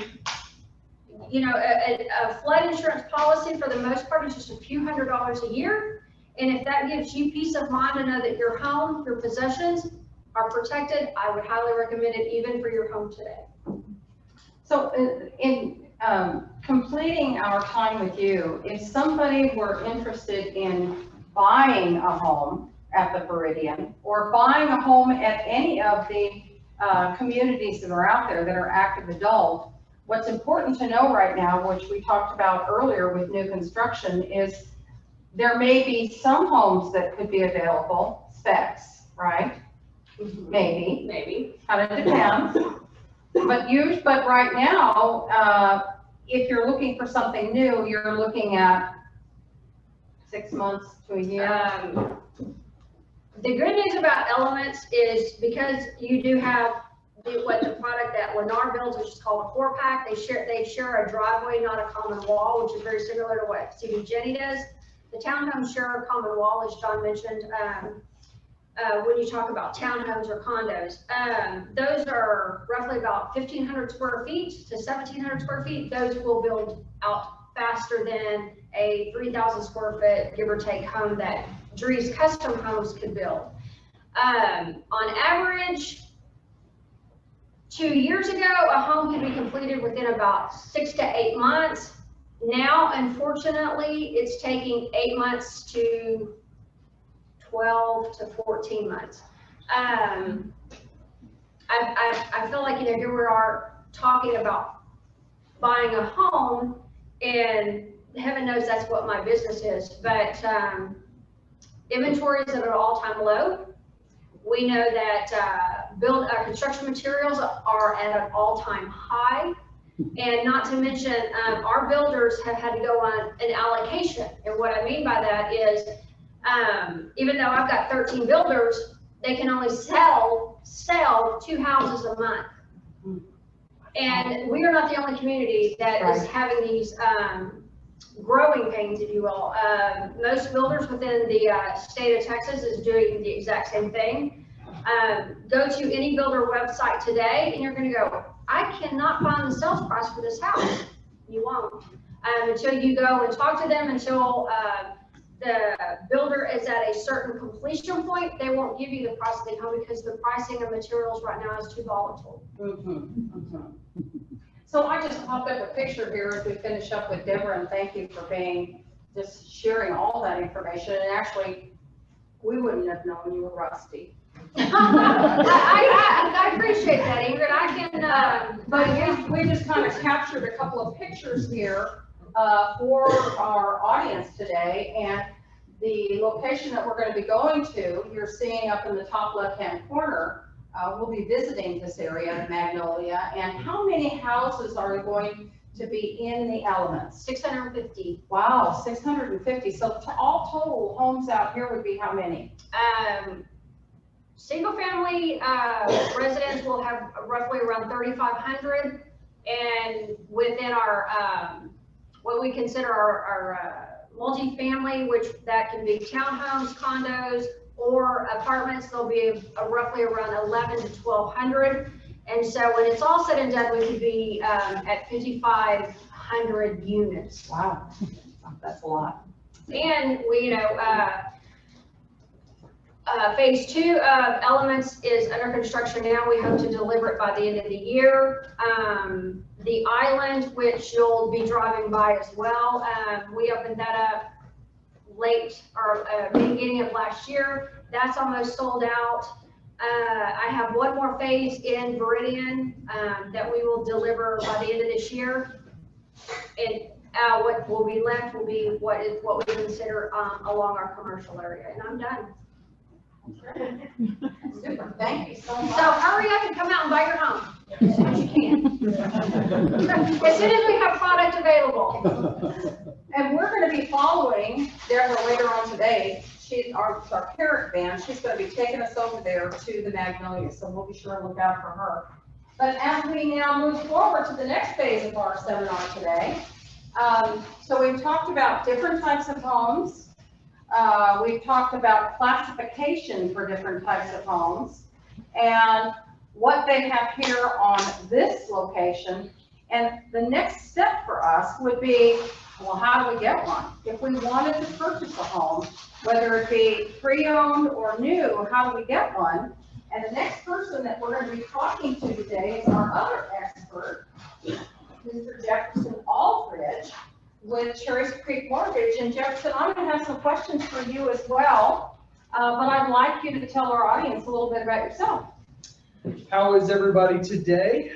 S4: flood insurance policy for the most part is just a few $100s a year. And if that gives you peace of mind to know that your home, your possessions are protected, I would highly recommend it even for your home today.
S1: So in completing our time with you, if somebody were interested in buying a home at the Viridian or buying a home at any of the communities that are out there that are active adult, what's important to know right now, which we talked about earlier with new construction, is there may be some homes that could be available, specs, right? Maybe. Kind of depends. But right now, if you're looking for something new, you're looking at 6 months to a year.
S4: The good news about Elements is because you do have what the product that Lennar builds, which is called a 4-pack. They share a driveway, not a common wall, which is very similar to what Steve and Jenny does. The townhomes share a common wall, as John mentioned. When you talk about townhomes or condos, those are roughly about 1,500 square feet to 1,700 square feet. Those will build out faster than a 3,000 square foot, give or take, home that Drees Custom Homes could build. On average, 2 years ago, a home could be completed within about 6 to 8 months. Now, unfortunately, it's taking 8 months to 12 to 14 months. I feel like, here we are talking about buying a home, and heaven knows that's what my business is, but inventory is at an all-time low. We know that construction materials are at an all-time high. And not to mention, our builders have had to go on an allocation. And what I mean by that is, even though I've got 13 builders, they can only sell 2 houses a month. And we are not the only community that is having these growing pains, if you will. Most builders within the state of Texas is doing the exact same thing. Go to any builder website today and you're going to go, I cannot find the sales price for this house. You won't. Until you go and talk to them, until the builder is at a certain completion point, they won't give you the price of the home because the pricing of materials right now is too volatile.
S1: So I just popped up a picture here as we finish up with Deborah, and thank you for just sharing all that information. And actually, we wouldn't have known you were Rusty.
S4: I appreciate that, Ingrid. I can,
S1: but we just kind of captured a couple of pictures here for our audience today, and the location that we're going to be going to, you're seeing up in the top left-hand corner. We'll be visiting this area in Magnolia. And how many houses are going to be in the elements?
S4: 650.
S1: Wow, 650. So all total homes out here would be how many?
S4: Single family residents will have roughly around 3,500, and within our what we consider our multifamily, which that can be townhomes, condos, or apartments, there'll be roughly around 1,100 to 1,200. And so when it's all said and done, we could be at 5,500 units.
S1: Wow, that's a lot.
S4: And we, phase 2 of Elements is under construction now. We hope to deliver it by the end of the year. The island, which you'll be driving by as well, we opened that up late or beginning of last year. That's almost sold out. I have one more phase in Viridian that we will deliver by the end of this year. And what will be left will be what we consider along our commercial area. And I'm done.
S1: Super, thank you so much.
S4: So hurry up and come out and buy your home as soon as you can. As soon as we have product available.
S1: And we're going to be following Deborah later on today. She's our parent band. She's going to be taking us over there to the Magnolia, so we'll be sure to look out for her. But as we now move forward to the next phase of our seminar today, so we've talked about different types of homes. We've talked about classification for different types of homes and what they have here on this location. And the next step for us would be, well, how do we get one? If we wanted to purchase a home, whether it be pre-owned or new, how do we get one? And the next person that we're going to be talking to today is our other expert, Mr. Jefferson Aldridge with Cherry Creek Mortgage. And Jefferson, I'm going to have some questions for you as well, but I'd like you to tell our audience a little bit about yourself.
S5: How is everybody today?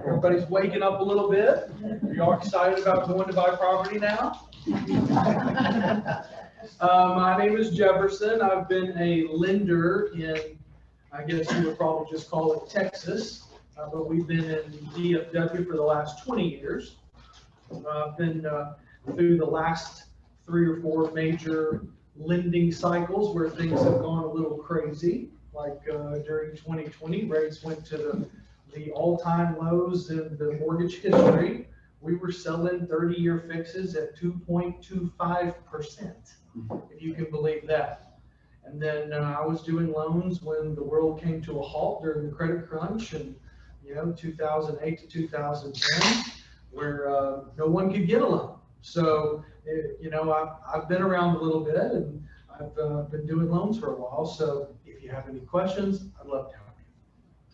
S5: Everybody's waking up a little bit. Are you all excited about going to buy property now? My name is Jefferson. I've been a lender in, I guess you would probably just call it Texas, but we've been in DFW for the last 20 years. I've been through the last 3 or 4 major lending cycles where things have gone a little crazy, like during 2020, rates went to the all-time lows in the mortgage history. We were selling 30-year fixes at 2.25%, if you can believe that. And then I was doing loans when the world came to a halt during the credit crunch and, 2008 to 2010, where no one could get a loan. So, I've been around a little bit and I've been doing loans for a while. So if you have any questions, I'd love to help you.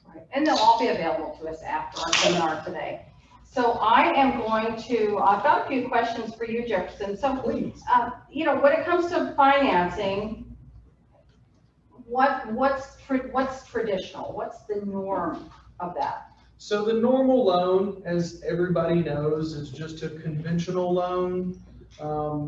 S1: Right. And they'll all be available to us after our seminar today. So I am going to, I've got a few questions for you, Jefferson. So,
S5: Please.
S1: when it comes to financing, what's traditional? What's the norm of that?
S5: So the normal loan, as everybody knows, is just a conventional loan.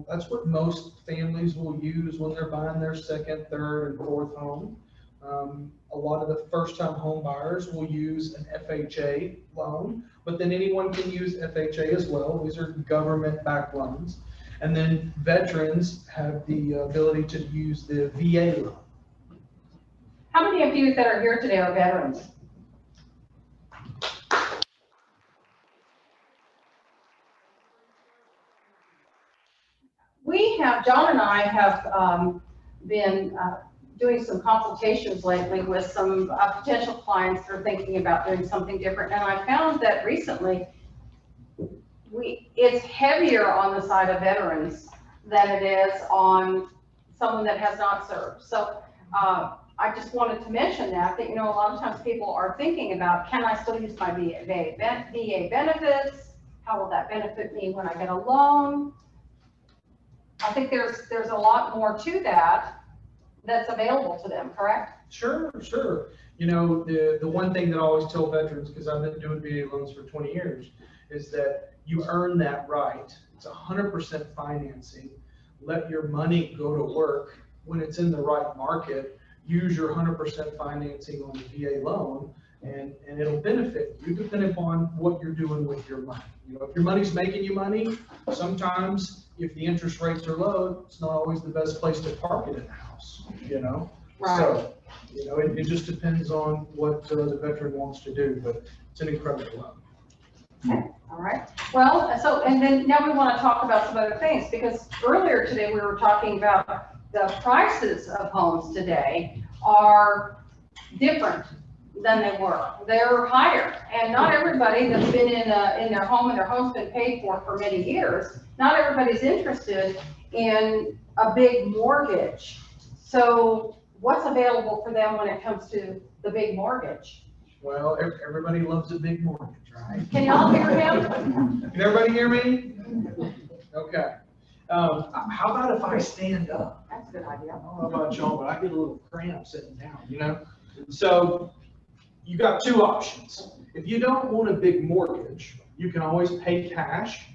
S5: That's what most families will use when they're buying their second, third, and fourth home. A lot of the first-time home buyers will use an FHA loan, but then anyone can use FHA as well. These are government-backed loans. And then veterans have the ability to use the VA loan.
S1: How many of you that are here today are veterans? John and I have been doing some consultations lately with some potential clients that are thinking about doing something different. And I found that recently it's heavier on the side of veterans than it is on someone that has not served. So I just wanted to mention that a lot of times people are thinking about, can I still use my VA benefits? How will that benefit me when I get a loan? I think there's a lot more to that that's available to them, correct?
S5: Sure. The one thing that I always tell veterans, because I've been doing VA loans for 20 years, is that you earn that right. It's 100% financing. Let your money go to work when it's in the right market. Use your 100% financing on the VA loan, and it'll benefit you depending upon what you're doing with your money. If your money's making you money, sometimes if the interest rates are low, it's not always the best place to park it in the house,
S1: Right.
S5: So, it just depends on what the veteran wants to do, but it's an incredible loan.
S1: Okay, all right. Well, and then now we want to talk about some other things, because earlier today we were talking about the prices of homes today are different than they were. They're higher, and not everybody that's been in their home and their home's been paid for many years, not everybody's interested in a big mortgage. So what's available for them when it comes to the big mortgage?
S5: Well, everybody loves a big mortgage, right?
S1: Can y'all hear him?
S5: Can everybody hear me? Okay. How about if I stand up?
S1: That's a good idea.
S5: I don't know about y'all, but I get a little cramp sitting down, So you got two options. If you don't want a big mortgage, you can always pay cash,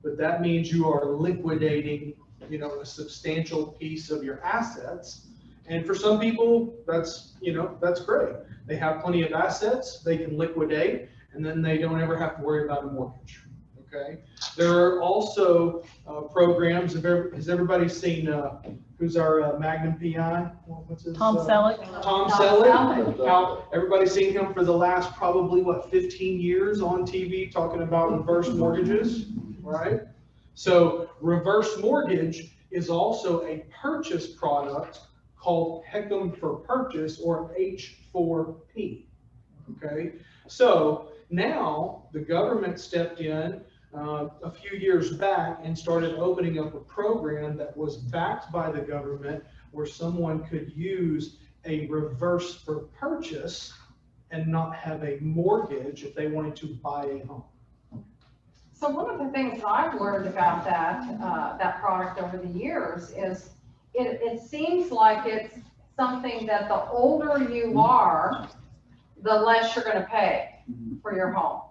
S5: but that means you are liquidating, a substantial piece of your assets. And for some people, that's great. They have plenty of assets, they can liquidate, and then they don't ever have to worry about a mortgage. Okay. There are also programs. Has everybody seen who's our Magnum PI? What's his?
S2: Tom Selleck.
S5: Tom Selleck. How everybody's seen him for the last probably 15 years on TV talking about reverse mortgages, right? So reverse mortgage is also a purchase product called HECM for purchase, or H4P. Okay. So now the government stepped in a few years back and started opening up a program that was backed by the government, where someone could use a reverse for purchase and not have a mortgage if they wanted to buy a home.
S1: So one of the things that I've learned about that product over the years is it seems like it's something that the older you are, the less you're going to pay for your home.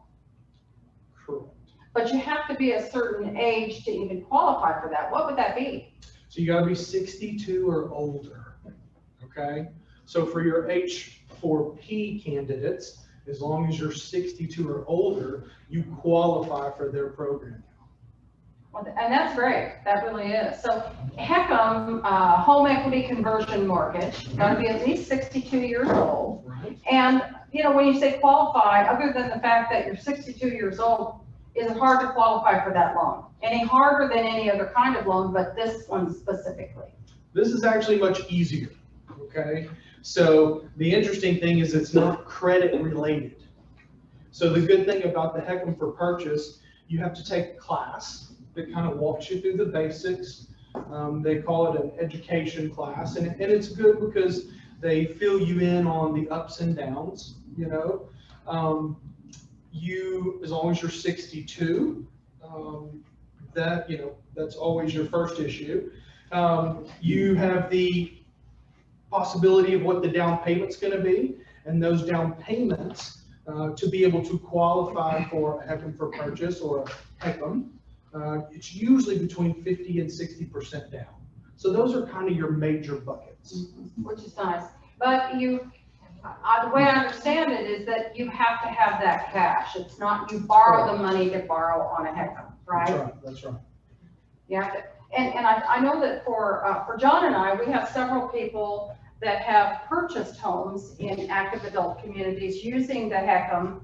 S5: Correct.
S1: But you have to be a certain age to even qualify for that. What would that be?
S5: So you got to be 62 or older. Okay. So for your H4P candidates, as long as you're 62 or older, you qualify for their program.
S1: And that's great, that really is. So HECM, home equity conversion mortgage, gotta be at least 62 years old.
S5: Right.
S1: And, you know, when you say qualify, other than the fact that you're 62 years old, is it hard to qualify for that loan? Any harder than any other kind of loan, but this one specifically?
S5: This is actually much easier, okay? So the interesting thing is it's not credit related. So the good thing about the HECM for purchase, you have to take a class that kind of walks you through the basics. They call it an education class, and it's good because they fill you in on the ups and downs, you know. As long as you're 62, that, you know, that's always your first issue. You have the possibility of what the down payment's going to be, and those down payments to be able to qualify for a HECM for purchase or a HECM, it's usually between 50 and 60% down. So those are kind of your major buckets.
S1: Which is nice, but the way I understand it is that you have to have that cash. It's not you borrow the money to borrow on a HECM, right?
S5: That's right, that's right.
S1: You have to, and I know that for John and I, we have several people that have purchased homes in active adult communities using the HECM.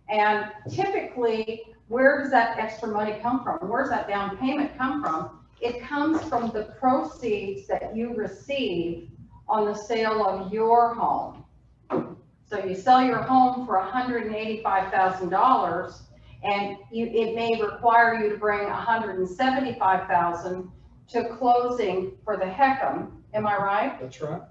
S1: And typically, where does that extra money come from? Where does that down payment come from? It comes from the proceeds that you receive on the sale of your home. So you sell your home for $185,000, and it may require you to bring $175,000 to closing for the HECM. Am I right?
S5: That's right.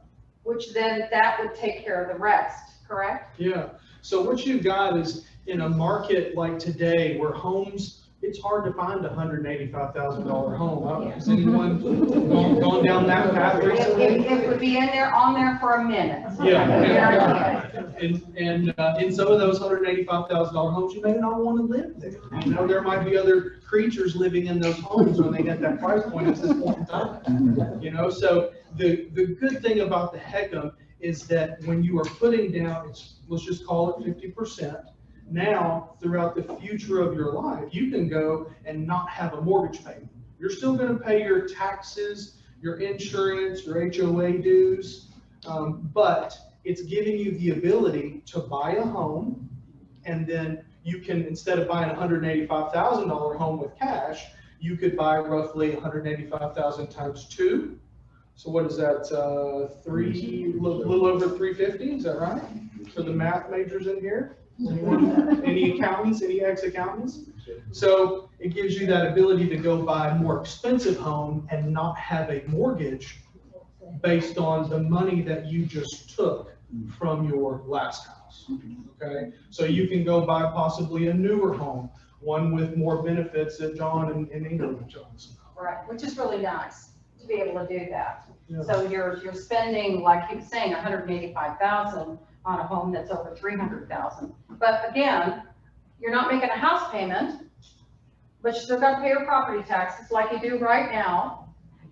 S1: Which then that would take care of the rest, correct?
S5: Yeah. So what you've got is in a market like today where homes, it's hard to find a $185,000 home. Has anyone gone down that path recently?
S1: It would be on there for a minute.
S5: Yeah. And in some of those $185,000 homes, you may not want to live there. You know, there might be other creatures living in those homes when they get that price point at this point in time. You know, so the good thing about the HECM is that when you are putting down, let's just call it 50%. Now, throughout the future of your life, you can go and not have a mortgage payment. You're still going to pay your taxes, your insurance, your HOA dues, but it's giving you the ability to buy a home, and then you can, instead of buying a $185,000 home with cash, you could buy roughly $185,000 times 2. So what is that, little over 350, is that right? For the math majors in here? Anyone? Any accountants, any ex-accountants? So it gives you that ability to go buy a more expensive home and not have a mortgage based on the money that you just took from your last house, okay? So you can go buy possibly a newer home, one with more benefits that John and Ingrid would tell us about.
S1: Right, which is really nice to be able to do that.
S5: Yeah.
S1: So you're spending, like he was saying, $185,000 on a home that's over $300,000. But again, you're not making a house payment, but you still got to pay your property taxes like you do right now.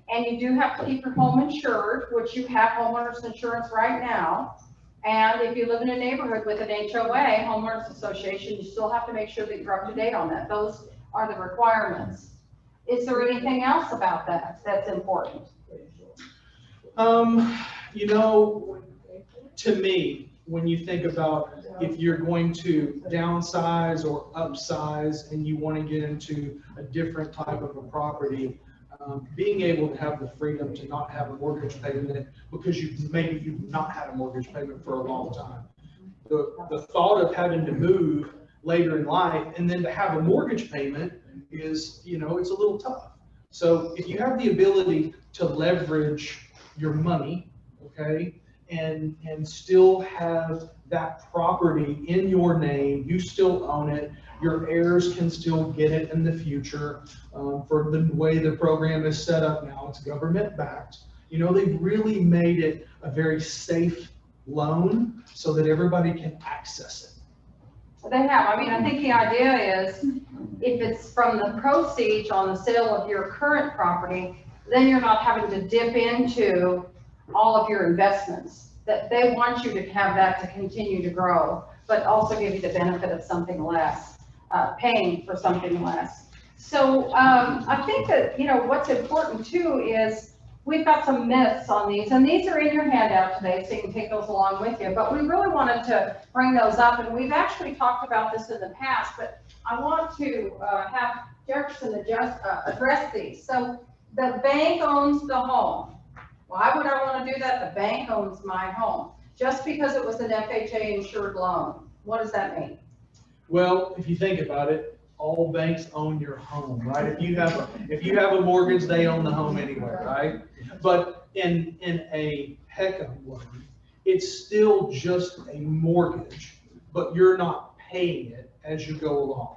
S1: And you do have to keep your home insured, which you have homeowners insurance right now. And if you live in a neighborhood with an HOA, homeowners association, you still have to make sure that you're up to date on that. Those are the requirements. Is there anything else about that that's important?
S5: You know, to me, when you think about if you're going to downsize or upsize and you want to get into a different type of a property, being able to have the freedom to not have a mortgage payment because you've not had a mortgage payment for a long time. The thought of having to move later in life and then to have a mortgage payment is, you know, it's a little tough. So if you have the ability to leverage your money, okay, and still have that property in your name, you still own it, your heirs can still get it in the future. For the way the program is set up now, it's government backed. You know, they've really made it a very safe loan so that everybody can access it.
S1: They have. I mean, I think the idea is if it's from the proceeds on the sale of your current property, then you're not having to dip into all of your investments. That they want you to have that to continue to grow, but also give you the benefit of something less, paying for something less. So, I think that, what's important too is we've got some myths on these, and these are in your handout today, so you can take those along with you. But we really wanted to bring those up, and we've actually talked about this in the past, but I want to have Jefferson address these. So the bank owns the home. Why would I want to do that? The bank owns my home. Just because it was an FHA insured loan. What does that mean?
S5: Well, if you think about it, all banks own your home, right? If you have a mortgage, they own the home anyway, right? But in a HECM loan, it's still just a mortgage, but you're not paying it as you go along,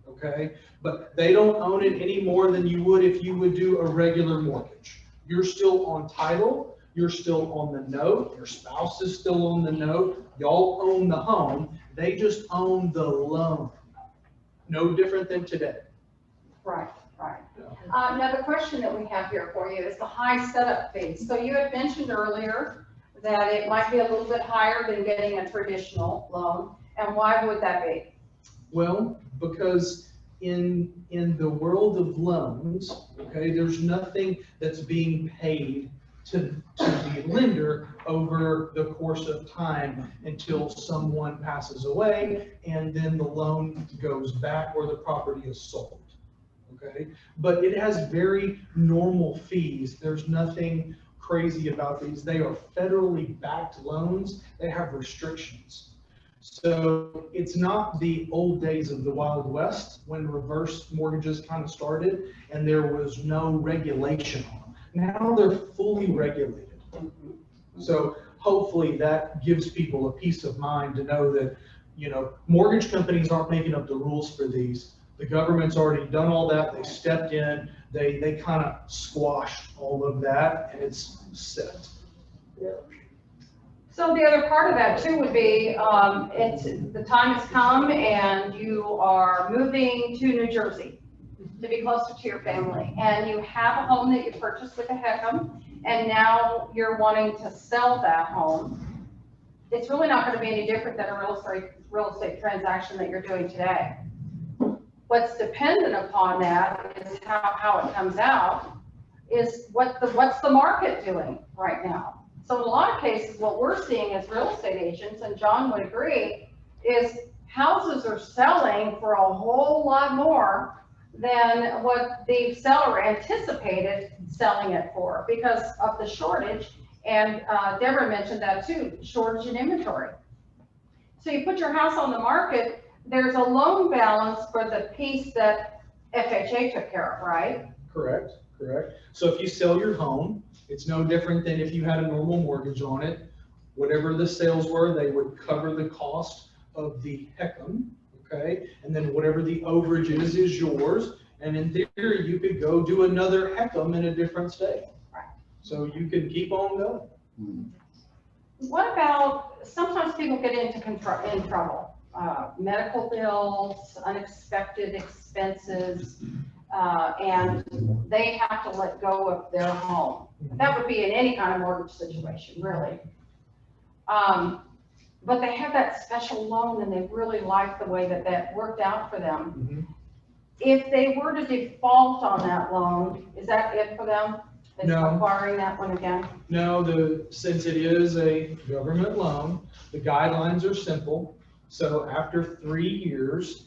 S5: okay? But they don't own it any more than you would if you would do a regular mortgage. You're still on title, you're still on the note, your spouse is still on the note, y'all own the home, they just own the loan. No different than today.
S1: Right.
S5: Yeah.
S1: Now, the question that we have here for you is the high setup fee. So you had mentioned earlier that it might be a little bit higher than getting a traditional loan. And why would that be?
S5: Well, because in the world of loans, okay, there's nothing that's being paid to the lender over the course of time until someone passes away and then the loan goes back or the property is sold. Okay, but it has very normal fees. There's nothing crazy about these. They are federally backed loans. They have restrictions. So it's not the old days of the Wild West when reverse mortgages kind of started and there was no regulation on them. Now they're fully regulated. So hopefully that gives people a peace of mind to know that, mortgage companies aren't making up the rules for these. The government's already done all that. They stepped in, they kind of squashed all of that and it's set.
S1: So the other part of that too would be, the time has come and you are moving to New Jersey to be closer to your family. And you have a home that you purchased with a HECM, and now you're wanting to sell that home. It's really not going to be any different than a real estate transaction that you're doing today. What's dependent upon that is how it comes out, is what's the market doing right now. So in a lot of cases, what we're seeing as real estate agents, and John would agree, is houses are selling for a whole lot more than what the seller anticipated selling it for because of the shortage. And Deborah mentioned that too, shortage in inventory. So you put your house on the market, there's a loan balance for the piece that FHA took care of, right?
S5: Correct. So if you sell your home, it's no different than if you had a normal mortgage on it. Whatever the sales were, they would cover the cost of the HECM, okay? And then whatever the overage is yours. And in theory, you could go do another HECM in a different state.
S1: Right.
S5: So you can keep on going.
S1: What about, sometimes people get in trouble. Medical bills, unexpected expenses, and they have to let go of their home. That would be in any kind of mortgage situation, really. But they have that special loan and they really like the way that worked out for them.
S5: Mm-hmm.
S1: If they were to default on that loan, is that it for them? It's
S5: No.
S1: acquiring that one again?
S5: No, since it is a government loan, the guidelines are simple. So after 3 years,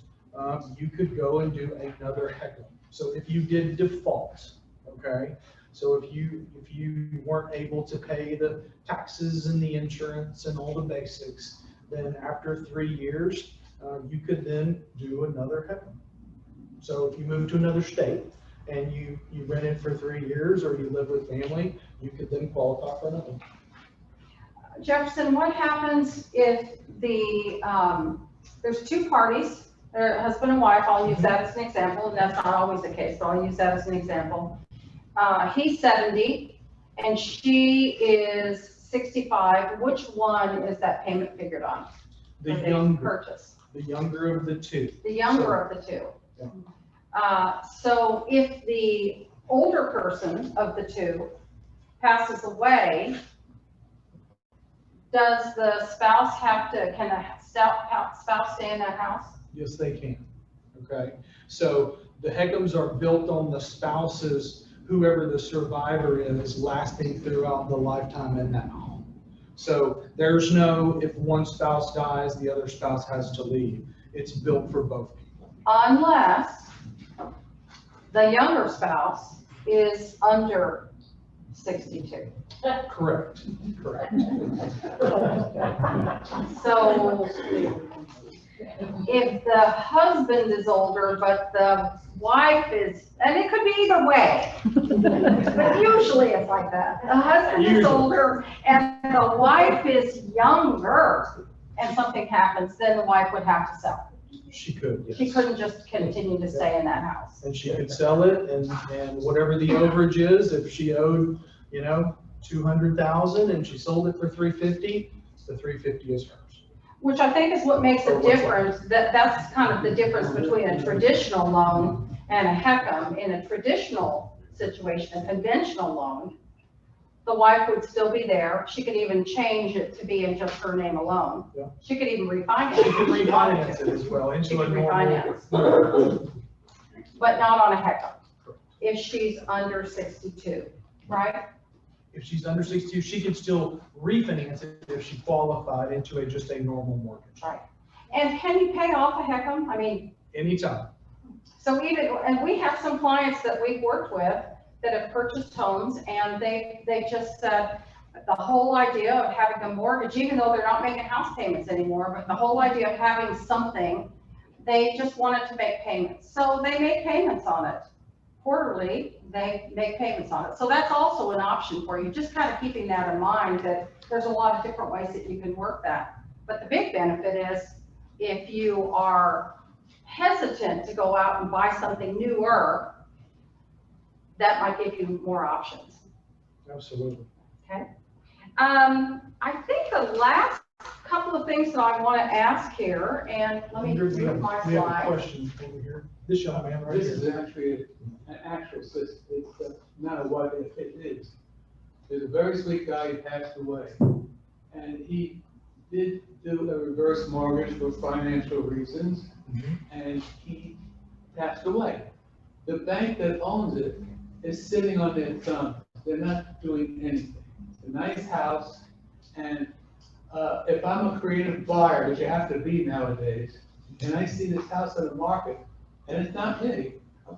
S5: you could go and do another HECM. So if you did default, okay? So if you weren't able to pay the taxes and the insurance and all the basics, then after 3 years, you could then do another HECM. So if you move to another state and you rent it for 3 years or you live with family, you could then qualify for another.
S1: Jefferson, what happens if there's two parties, they're husband and wife, I'll use that as an example, and that's not always the case, but I'll use that as an example. He's 70 and she is 65. Which one is that payment figured on?
S5: The younger
S1: Purchase.
S5: The younger of the two.
S1: The younger of the two.
S5: Yeah.
S1: So if the older person of the two passes away, does the spouse can the spouse stay in that house?
S5: Yes, they can. okay? So the HECMs are built on the spouses, whoever the survivor is, lasting throughout the lifetime in that home. So there's no, if one spouse dies, the other spouse has to leave. It's built for both people.
S1: Unless the younger spouse is under 62.
S5: Correct, correct.
S1: So if the husband is older, but the wife is, and it could be either way, but usually it's like that. The husband is
S5: Usually.
S1: older and the wife is younger, and something happens, then the wife would have to sell.
S5: She could, yes.
S1: She couldn't just continue to stay in that house.
S5: And she could sell it, and whatever the overage is, if she owed, 200,000 and she sold it for 350, the 350 is hers.
S1: Which I think is what makes it different, that's kind of the difference between a traditional loan and a HECM. In a traditional situation, a conventional loan, the wife would still be there. She could even change it to be in just her name alone.
S5: Yeah.
S1: She could even refinance.
S5: She could
S1: if she wanted
S5: refinance
S1: to.
S5: it as well
S1: She
S5: into a
S1: could
S5: normal.
S1: refinance. But not on a HECM, if she's under 62, right?
S5: If she's under 62, she could still refinance it if she qualified into just a normal mortgage.
S1: Right. And can you pay off a HECM? I mean,
S5: Anytime.
S1: so even, and we have some clients that we've worked with that have purchased homes, and they just said the whole idea of having a mortgage, even though they're not making house payments anymore, but the whole idea of having something, they just wanted to make payments. So they make payments on it. Quarterly, they make payments on it. So that's also an option for you, just kind of keeping that in mind, that there's a lot of different ways that you can work that. But the big benefit is if you are hesitant to go out and buy something newer, that might give you more options.
S5: Absolutely.
S1: Okay. I think the last couple of things that I want to ask here, and let me
S5: We have
S1: read my
S5: we have a
S1: slide.
S5: question over here. This young man right
S6: This
S5: here.
S6: is actually an actual system, it's not a what if, it is. There's a very sweet guy who passed away, and he did do a reverse mortgage for financial reasons, and he passed away. The bank that owns it is sitting on their thumb, they're not doing anything. It's a nice house, and if I'm a creative buyer, which you have to be nowadays, and I see this house on the market, and it's not me,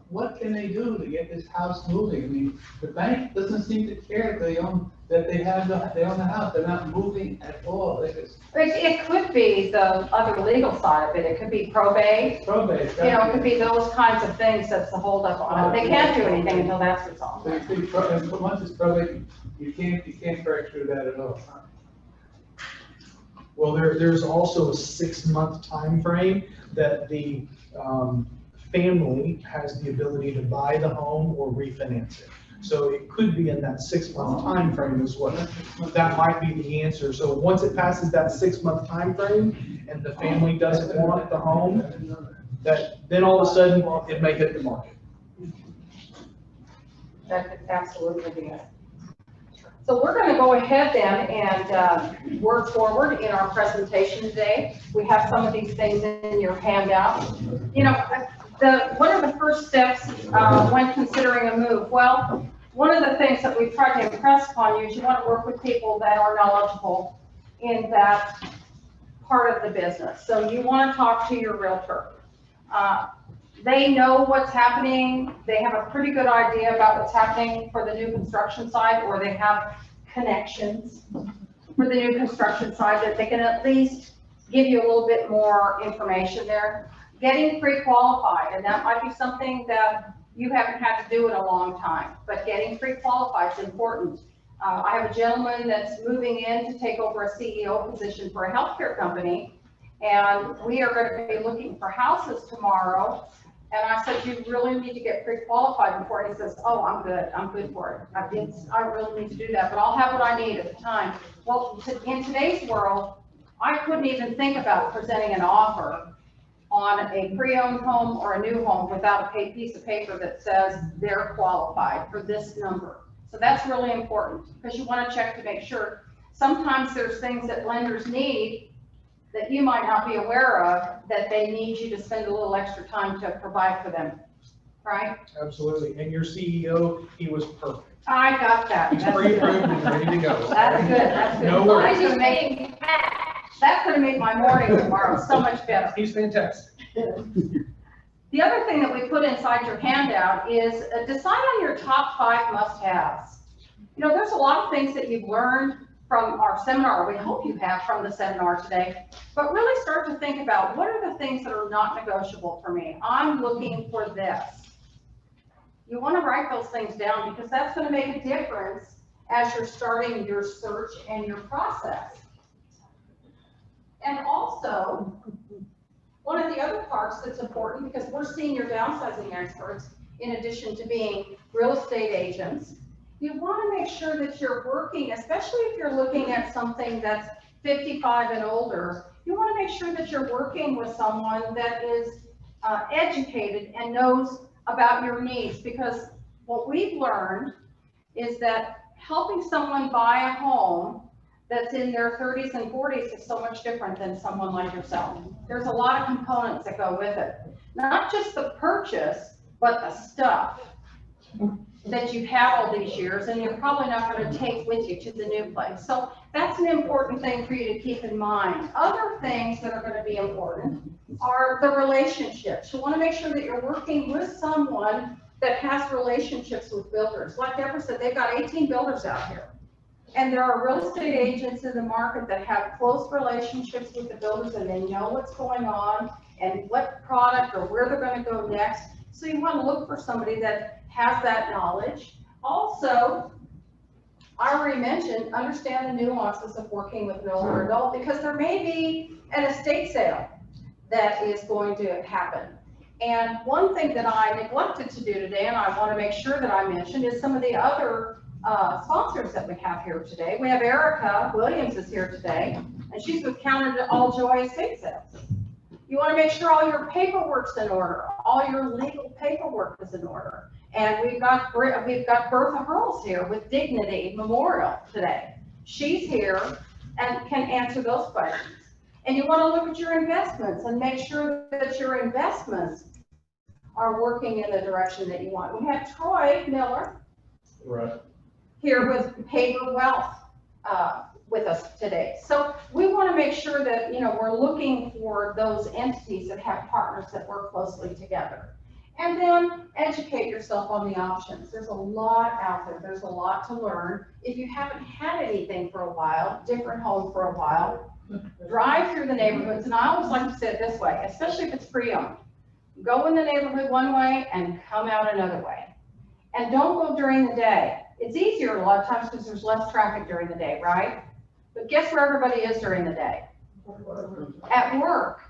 S6: what can they do to get this house moving? I mean, the bank doesn't seem to care if they own the house, they're not moving at all. They just
S1: It could be the other legal side of it. It could be probate.
S6: probate.
S1: It could be those kinds of things that's the holdup on it. They can't do anything until that's resolved.
S6: So you see, and once it's probate, you can't correct through that at all.
S5: Well, there's also a 6-month time frame that the family has the ability to buy the home or refinance it. So it could be in that 6-month time frame as well. That might be the answer. So once it passes that 6-month time frame and the family doesn't want the home, then all of a sudden it may hit the market.
S1: That could absolutely be it. So we're going to go ahead then and work forward in our presentation today. We have some of these things in your handout. What are the first steps when considering a move? Well, one of the things that we've tried to impress upon you is you want to work with people that are knowledgeable in that part of the business. So you want to talk to your realtor. They know what's happening. They have a pretty good idea about what's happening for the new construction side, or they have connections for the new construction side that they can at least give you a little bit more information there. Getting pre-qualified, and that might be something that you haven't had to do in a long time, but getting pre-qualified is important. I have a gentleman that's moving in to take over a CEO position for a healthcare company, and we are going to be looking for houses tomorrow. And I said, you really need to get pre-qualified before. And he says, oh, I'm good for it. I don't really need to do that, but I'll have what I need at the time. Well, in today's world, I couldn't even think about presenting an offer on a pre-owned home or a new home without a piece of paper that says they're qualified for this number. So that's really important, because you want to check to make sure. Sometimes there's things that lenders need that you might not be aware of, that they need you to spend a little extra time to provide for them, right?
S5: Absolutely. And your CEO, he was perfect.
S1: I got that.
S5: He's
S1: That's
S5: pre-approved
S1: good.
S5: and ready to go.
S1: That's good, that's good.
S5: No
S1: That's
S5: worries.
S1: gonna make, that's gonna make my morning tomorrow so much better.
S5: He's fantastic.
S1: The other thing that we put inside your handout is decide on your top 5 must-haves. You know, there's a lot of things that you've learned from our seminar, we hope you have from the seminar today, but really start to think about what are the things that are not negotiable for me. I'm looking for this. You want to write those things down because that's going to make a difference as you're starting your search and your process. And also, one of the other parts that's important, because we're senior downsizing experts, in addition to being real estate agents, you want to make sure that you're working, especially if you're looking at something that's 55 and older, you want to make sure that you're working with someone that is educated and knows about your needs, because what we've learned is that helping someone buy a home that's in their 30s and 40s is so much different than someone like yourself. There's a lot of components that go with it. Not just the purchase, but the stuff that you've had all these years and you're probably not going to take with you to the new place. So that's an important thing for you to keep in mind. Other things that are going to be important are the relationships. You want to make sure that you're working with someone that has relationships with builders. Like Deborah said, they've got 18 builders out here. And there are real estate agents in the market that have close relationships with the builders and they know what's going on and what product or where they're going to go next. So you want to look for somebody that has that knowledge. Also, I already mentioned, understand the nuances of working with an older adult because there may be an estate sale that is going to happen. And one thing that I neglected to do today, and I want to make sure that I mention, is some of the other sponsors that we have here today. We have Erica Williams is here today, and she's with Counter All Joy Estate Sales. You want to make sure all your paperwork's in order, all your legal paperwork is in order. And we've got Bertha Hurls here with Dignity Memorial today. She's here and can answer those questions. And you want to look at your investments and make sure that your investments are working in the direction that you want. We have Troy Miller.
S6: Right.
S1: Here with Paper Wealth with us today. So we want to make sure that, you know, we're looking for those entities that have partners that work closely together. And then educate yourself on the options. There's a lot out there. There's a lot to learn. If you haven't had anything for a while, different home for a while, drive through the neighborhoods. And I always like to say it this way, especially if it's pre-owned. Go in the neighborhood one way and come out another way. And don't go during the day. It's easier a lot of times because there's less traffic during the day, right? But guess where everybody is during the day? At work.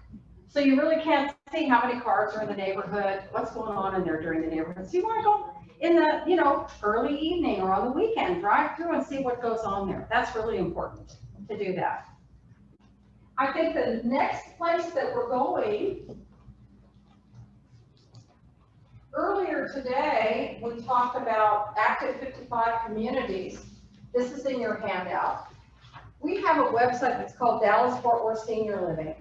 S1: So you really can't see how many cars are in the neighborhood, what's going on in there during the neighborhood. So you want to go in the, you know, early evening or on the weekend, drive through and see what goes on there. That's really important to do that. I think the next place that we're going, earlier today, we talked about Active 55 communities. This is in your handout. We have a website that's called Dallas Fort Worth Senior Living.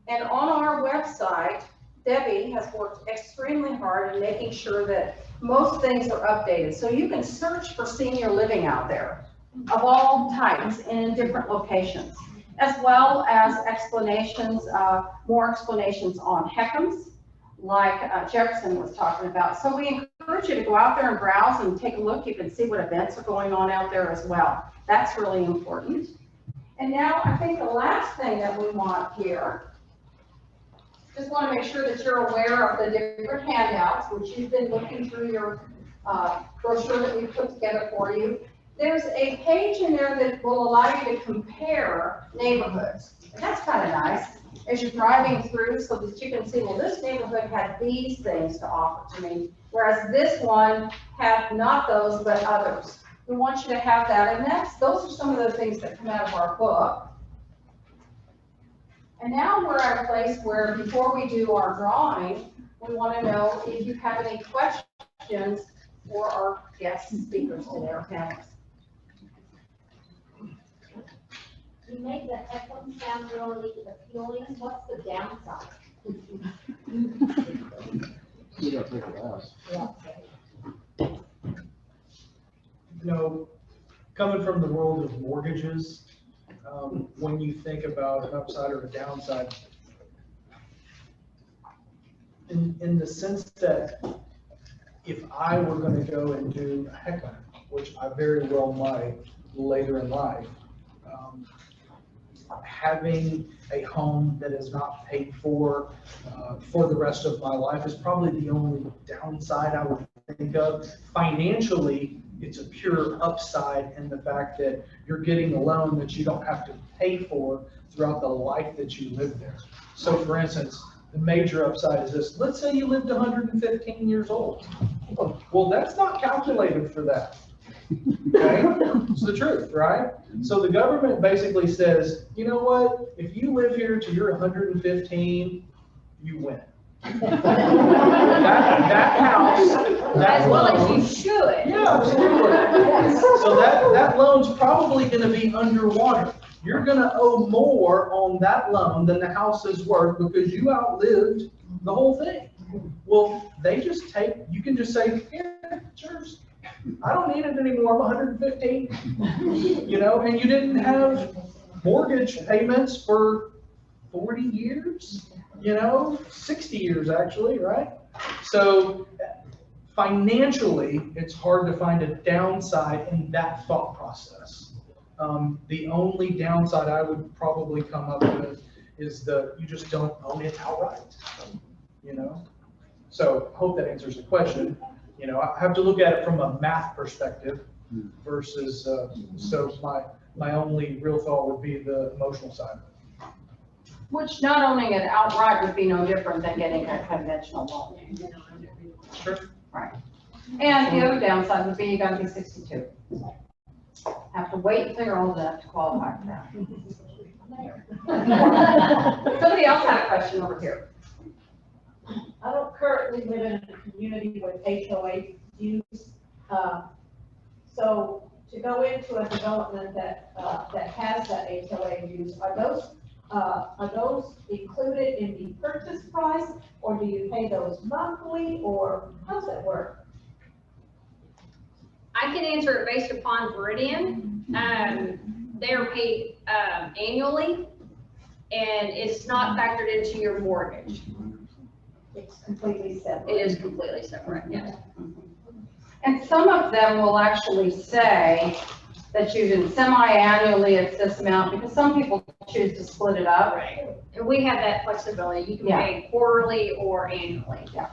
S1: And on our website, Debbie has worked extremely hard in making sure that most things are updated. So you can search for senior living out there of all types and in different locations, as well as explanations, more explanations on HECMs, like Jefferson was talking about. So we encourage you to go out there and browse and take a look. You can see what events are going on out there as well. That's really important. And now I think the last thing that we want here, just want to make sure that you're aware of the different handouts, which you've been looking through your brochure that we put together for you. There's a page in there that will allow you to compare neighborhoods. And that's kind of nice as you're driving through so that you can see, well, this neighborhood had these things to offer to me, whereas this one had not those, but others. We want you to have that, and those are some of the things that come out of our book. And now we're at a place where before we do our drawing, we want to know if you have any questions for our guest speakers today, our panelists.
S7: You made the equine sound really appealing. What's the downside?
S8: You gotta take it out.
S5: You know, coming from the world of mortgages, when you think about an upside or a downside, in the sense that if I were gonna go and do a heck of it, which I very well might later in life, having a home that is not paid for the rest of my life is probably the only downside I would think of. Financially, it's a pure upside in the fact that you're getting a loan that you don't have to pay for throughout the life that you live there. So for instance, the major upside is this: let's say you lived 115 years old. Well, that's not calculated for that. Okay, it's the truth, right? So the government basically says, you know what? If you live here till you're 115, you win. That house, that
S4: As well as
S5: loan,
S4: you should.
S5: yeah, absolutely. So that loan's probably going to be underwater. You're going to owe more on that loan than the house is worth because you outlived the whole thing. Well, you can just say, here, it's yours. I don't need it anymore. I'm 115, you know, and you didn't have mortgage payments for 40 years, you know, 60 years actually, right? So financially, it's hard to find a downside in that thought process. The only downside I would probably come up with is you just don't own it outright, you know? So hope that answers the question. You know, I have to look at it from a math perspective versus, so my only real thought would be the emotional side.
S1: Which not owning it outright would be no different than getting a conventional loan.
S5: Sure.
S1: Right. And the other downside would be you gotta be 62. Have to wait until you're old enough to qualify for that. Somebody else had a question over here.
S9: I don't currently live in a community with HOA use. So to go into a development that has that HOA use, are those included in the purchase price? Or do you pay those monthly, or how does that work?
S4: I can answer it based upon Viridian. They're paid annually, and it's not factored into your mortgage.
S9: It's completely separate.
S4: It is completely separate, yes.
S1: And some of them will actually say that you can semi-annually it's this amount, because some people choose to split it up.
S4: Right. And we have that flexibility. You can
S1: Yeah.
S4: pay quarterly or annually.
S1: Yeah.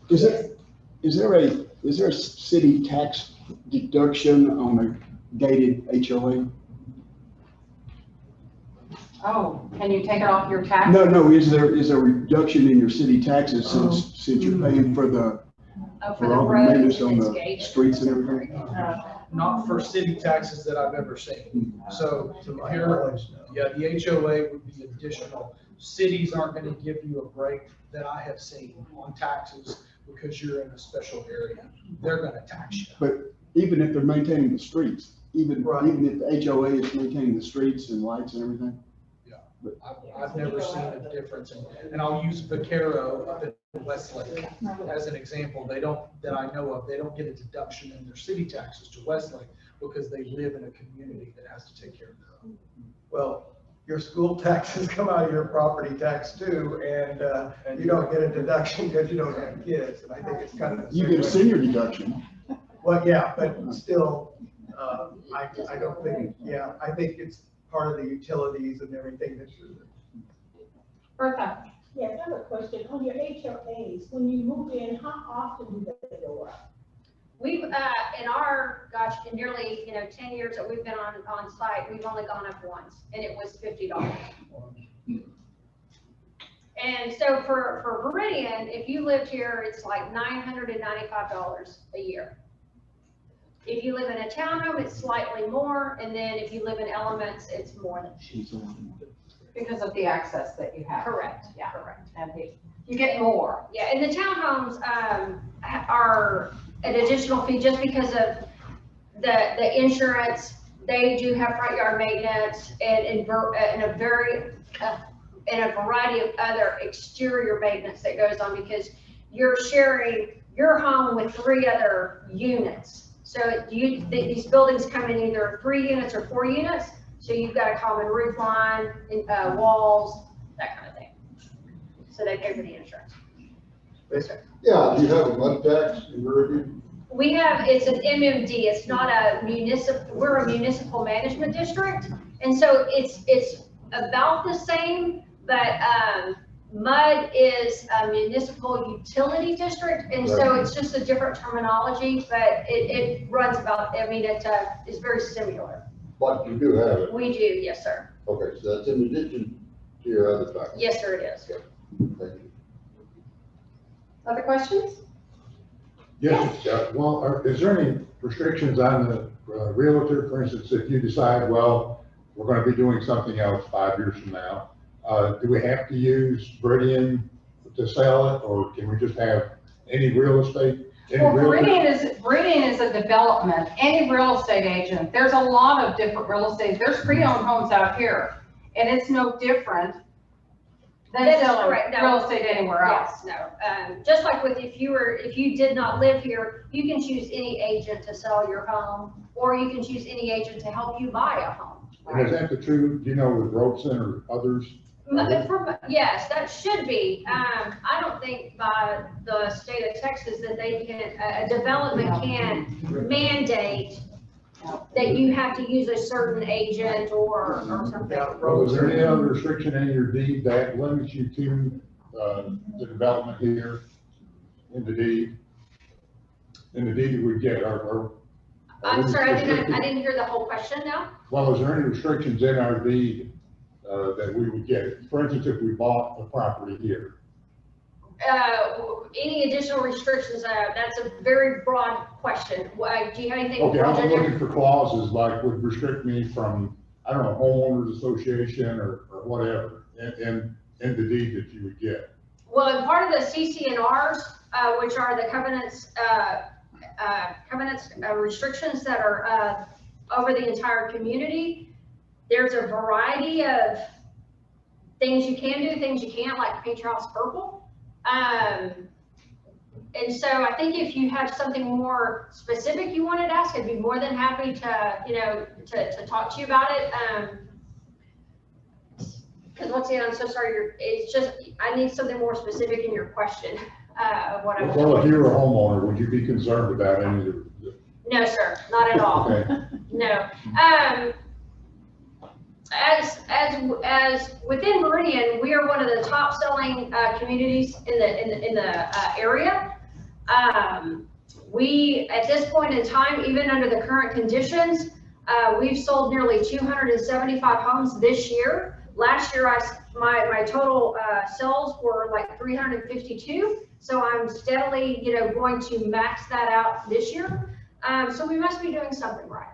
S8: Is there a city tax deduction on a gated HOA?
S1: Oh, can you take it off your tax?
S8: No, is there a reduction in your city taxes since you're paying for
S4: For
S8: for
S4: the
S8: all the
S4: roads
S8: maintenance on
S4: and
S8: the
S4: gated.
S8: streets and everything?
S5: Not for city taxes that I've ever seen. So here, yeah, the HOA would be additional. Cities aren't gonna give you a break that I have seen on taxes because you're in a special area. They're gonna tax you.
S8: But even if they're maintaining the streets, even
S5: Right.
S8: if the HOA is maintaining the streets and lights and everything?
S5: I've never seen a difference, and I'll use Vaquero up in Westlake as an example. That I know of, they don't get a deduction in their city taxes to Westlake because they live in a community that has to take care of them.
S3: Well, your school taxes come out of your property tax too, and you don't get a deduction because you don't have kids, and I think it's kind of.
S8: You get a senior deduction.
S3: Well, yeah, but still, I don't think, I think it's part of the utilities and everything that you're.
S1: Bertha?
S9: Yes, I have a question. On your HOAs, when you move in, how often do they go up?
S4: We've, in nearly, 10 years that we've been on site, we've only gone up once, and it was $50. And so for Viridian, if you lived here, it's like $995 a year. If you live in a townhome, it's slightly more, and then if you live in Elements, it's more than.
S1: Because of the access that you have.
S4: Correct,
S1: Yeah.
S4: correct.
S1: And you get more.
S4: Yeah, and the townhomes are an additional fee just because of the insurance they do have front yard maintenance and in a variety of other exterior maintenance that goes on because you're sharing your home with 3 other units. So these buildings come in either 3 units or 4 units. So you've got a common roof line, walls, that kind of thing. So they pay for the insurance.
S10: Yeah, do you have a mud tax in Meridian?
S4: We have, it's an MMD, it's not a municipal, we're a municipal management district. And so it's about the same, but, MUD is a municipal utility district. And so it's just a different terminology, but it runs about, I mean, it's very similar.
S10: But you do have it.
S4: We do, yes, sir.
S10: Okay, so that's in addition to your other taxes.
S4: Yes, sir, it is.
S10: Thank you.
S1: Other questions?
S11: Yes, well, is there any restrictions on the realtor, for instance, if you decide, well, we're going to be doing something else 5 years from now, do we have to use Meridian to sell it, or can we just have any real estate?
S1: Well, Meridian is a development. Any real estate agent, there's a lot of different real estate. There's pre-owned homes out here, and it's no different than
S4: That's
S1: selling
S4: correct. No.
S1: real estate anywhere else.
S4: Yes, no. Just like with if you did not live here, you can choose any agent to sell your home, or you can choose any agent to help you buy a home.
S11: And is that the truth, you know, with Robeson or others?
S4: Yes, that should be. I don't think by the state of Texas that they can, a development can mandate that you have to use a certain agent or something.
S11: Well, is there any other restriction in your deed that limits you to the development here in the deed? In the deed that we get,
S4: I'm sorry, I didn't hear the whole question now.
S11: well, is there any restrictions in our deed that we would get? For instance, if we bought a property here?
S4: Any additional restrictions, that's a very broad question. Do you have anything?
S11: Okay, I'm looking for clauses like would restrict me from, I don't know, homeowners association or whatever in the deed that you would get.
S4: Well, and part of the CC&Rs, which are the covenants, restrictions that are over the entire community, there's a variety of things you can do, things you can't, like paint your house purple. And so I think if you have something more specific you wanted to ask, I'd be more than happy to, to talk to you about it. Because once again, I'm so sorry, it's just, I need something more specific in your question of what I want.
S11: Well, if you were a homeowner, would you be concerned about any of the?
S4: No, sir, not at all.
S11: Okay.
S4: No. As within Meridian, we are one of the top selling communities in the area. We, at this point in time, even under the current conditions, we've sold nearly 275 homes this year. Last year, my total sales were like 352. So I'm steadily, going to max that out this year. So we must be doing something right.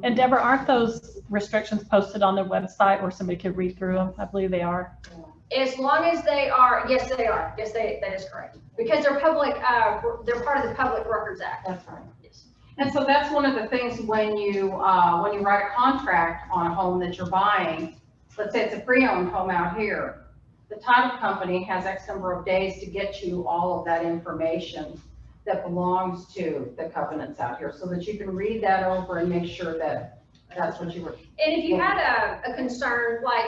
S2: And Deborah, aren't those restrictions posted on the website where somebody could read through them? I believe they are.
S4: As long as they are, yes, they are. Yes, that is correct. Because they're public, they're part of the Public Records Act.
S1: That's right. Yes. And so that's one of the things when you write a contract on a home that you're buying, let's say it's a pre-owned home out here, the title company has X number of days to get you all of that information that belongs to the covenants out here so that you can read that over and make sure that that's what you were.
S4: And if you had a concern, like,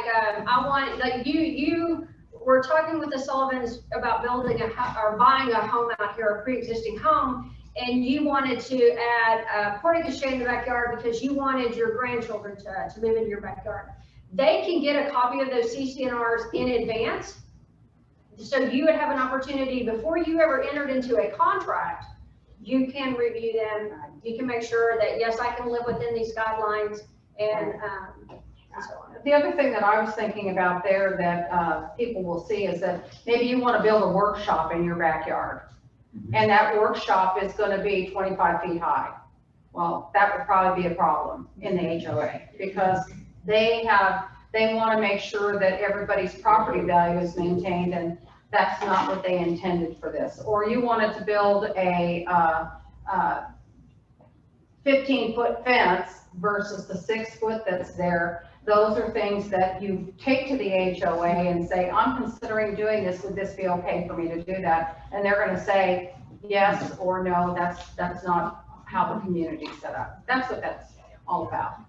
S4: you were talking with the Sullivans about building or buying a home out here, a pre-existing home, and you wanted to add a portico in the backyard because you wanted your grandchildren to move into your backyard. They can get a copy of those CC&Rs in advance. So you would have an opportunity before you ever entered into a contract, you can review them. You can make sure that, yes, I can live within these guidelines and so on.
S1: The other thing that I was thinking about there that people will see is that maybe you want to build a workshop in your backyard. And that workshop is going to be 25 feet high. Well, that would probably be a problem in the HOA because they want to make sure that everybody's property value is maintained, and that's not what they intended for this. Or you wanted to build a 15-foot fence versus the 6 foot that's there. Those are things that you take to the HOA and say, I'm considering doing this, would this be okay for me to do that? And they're gonna say, yes or no, that's not how the community's set up. That's what that's all about.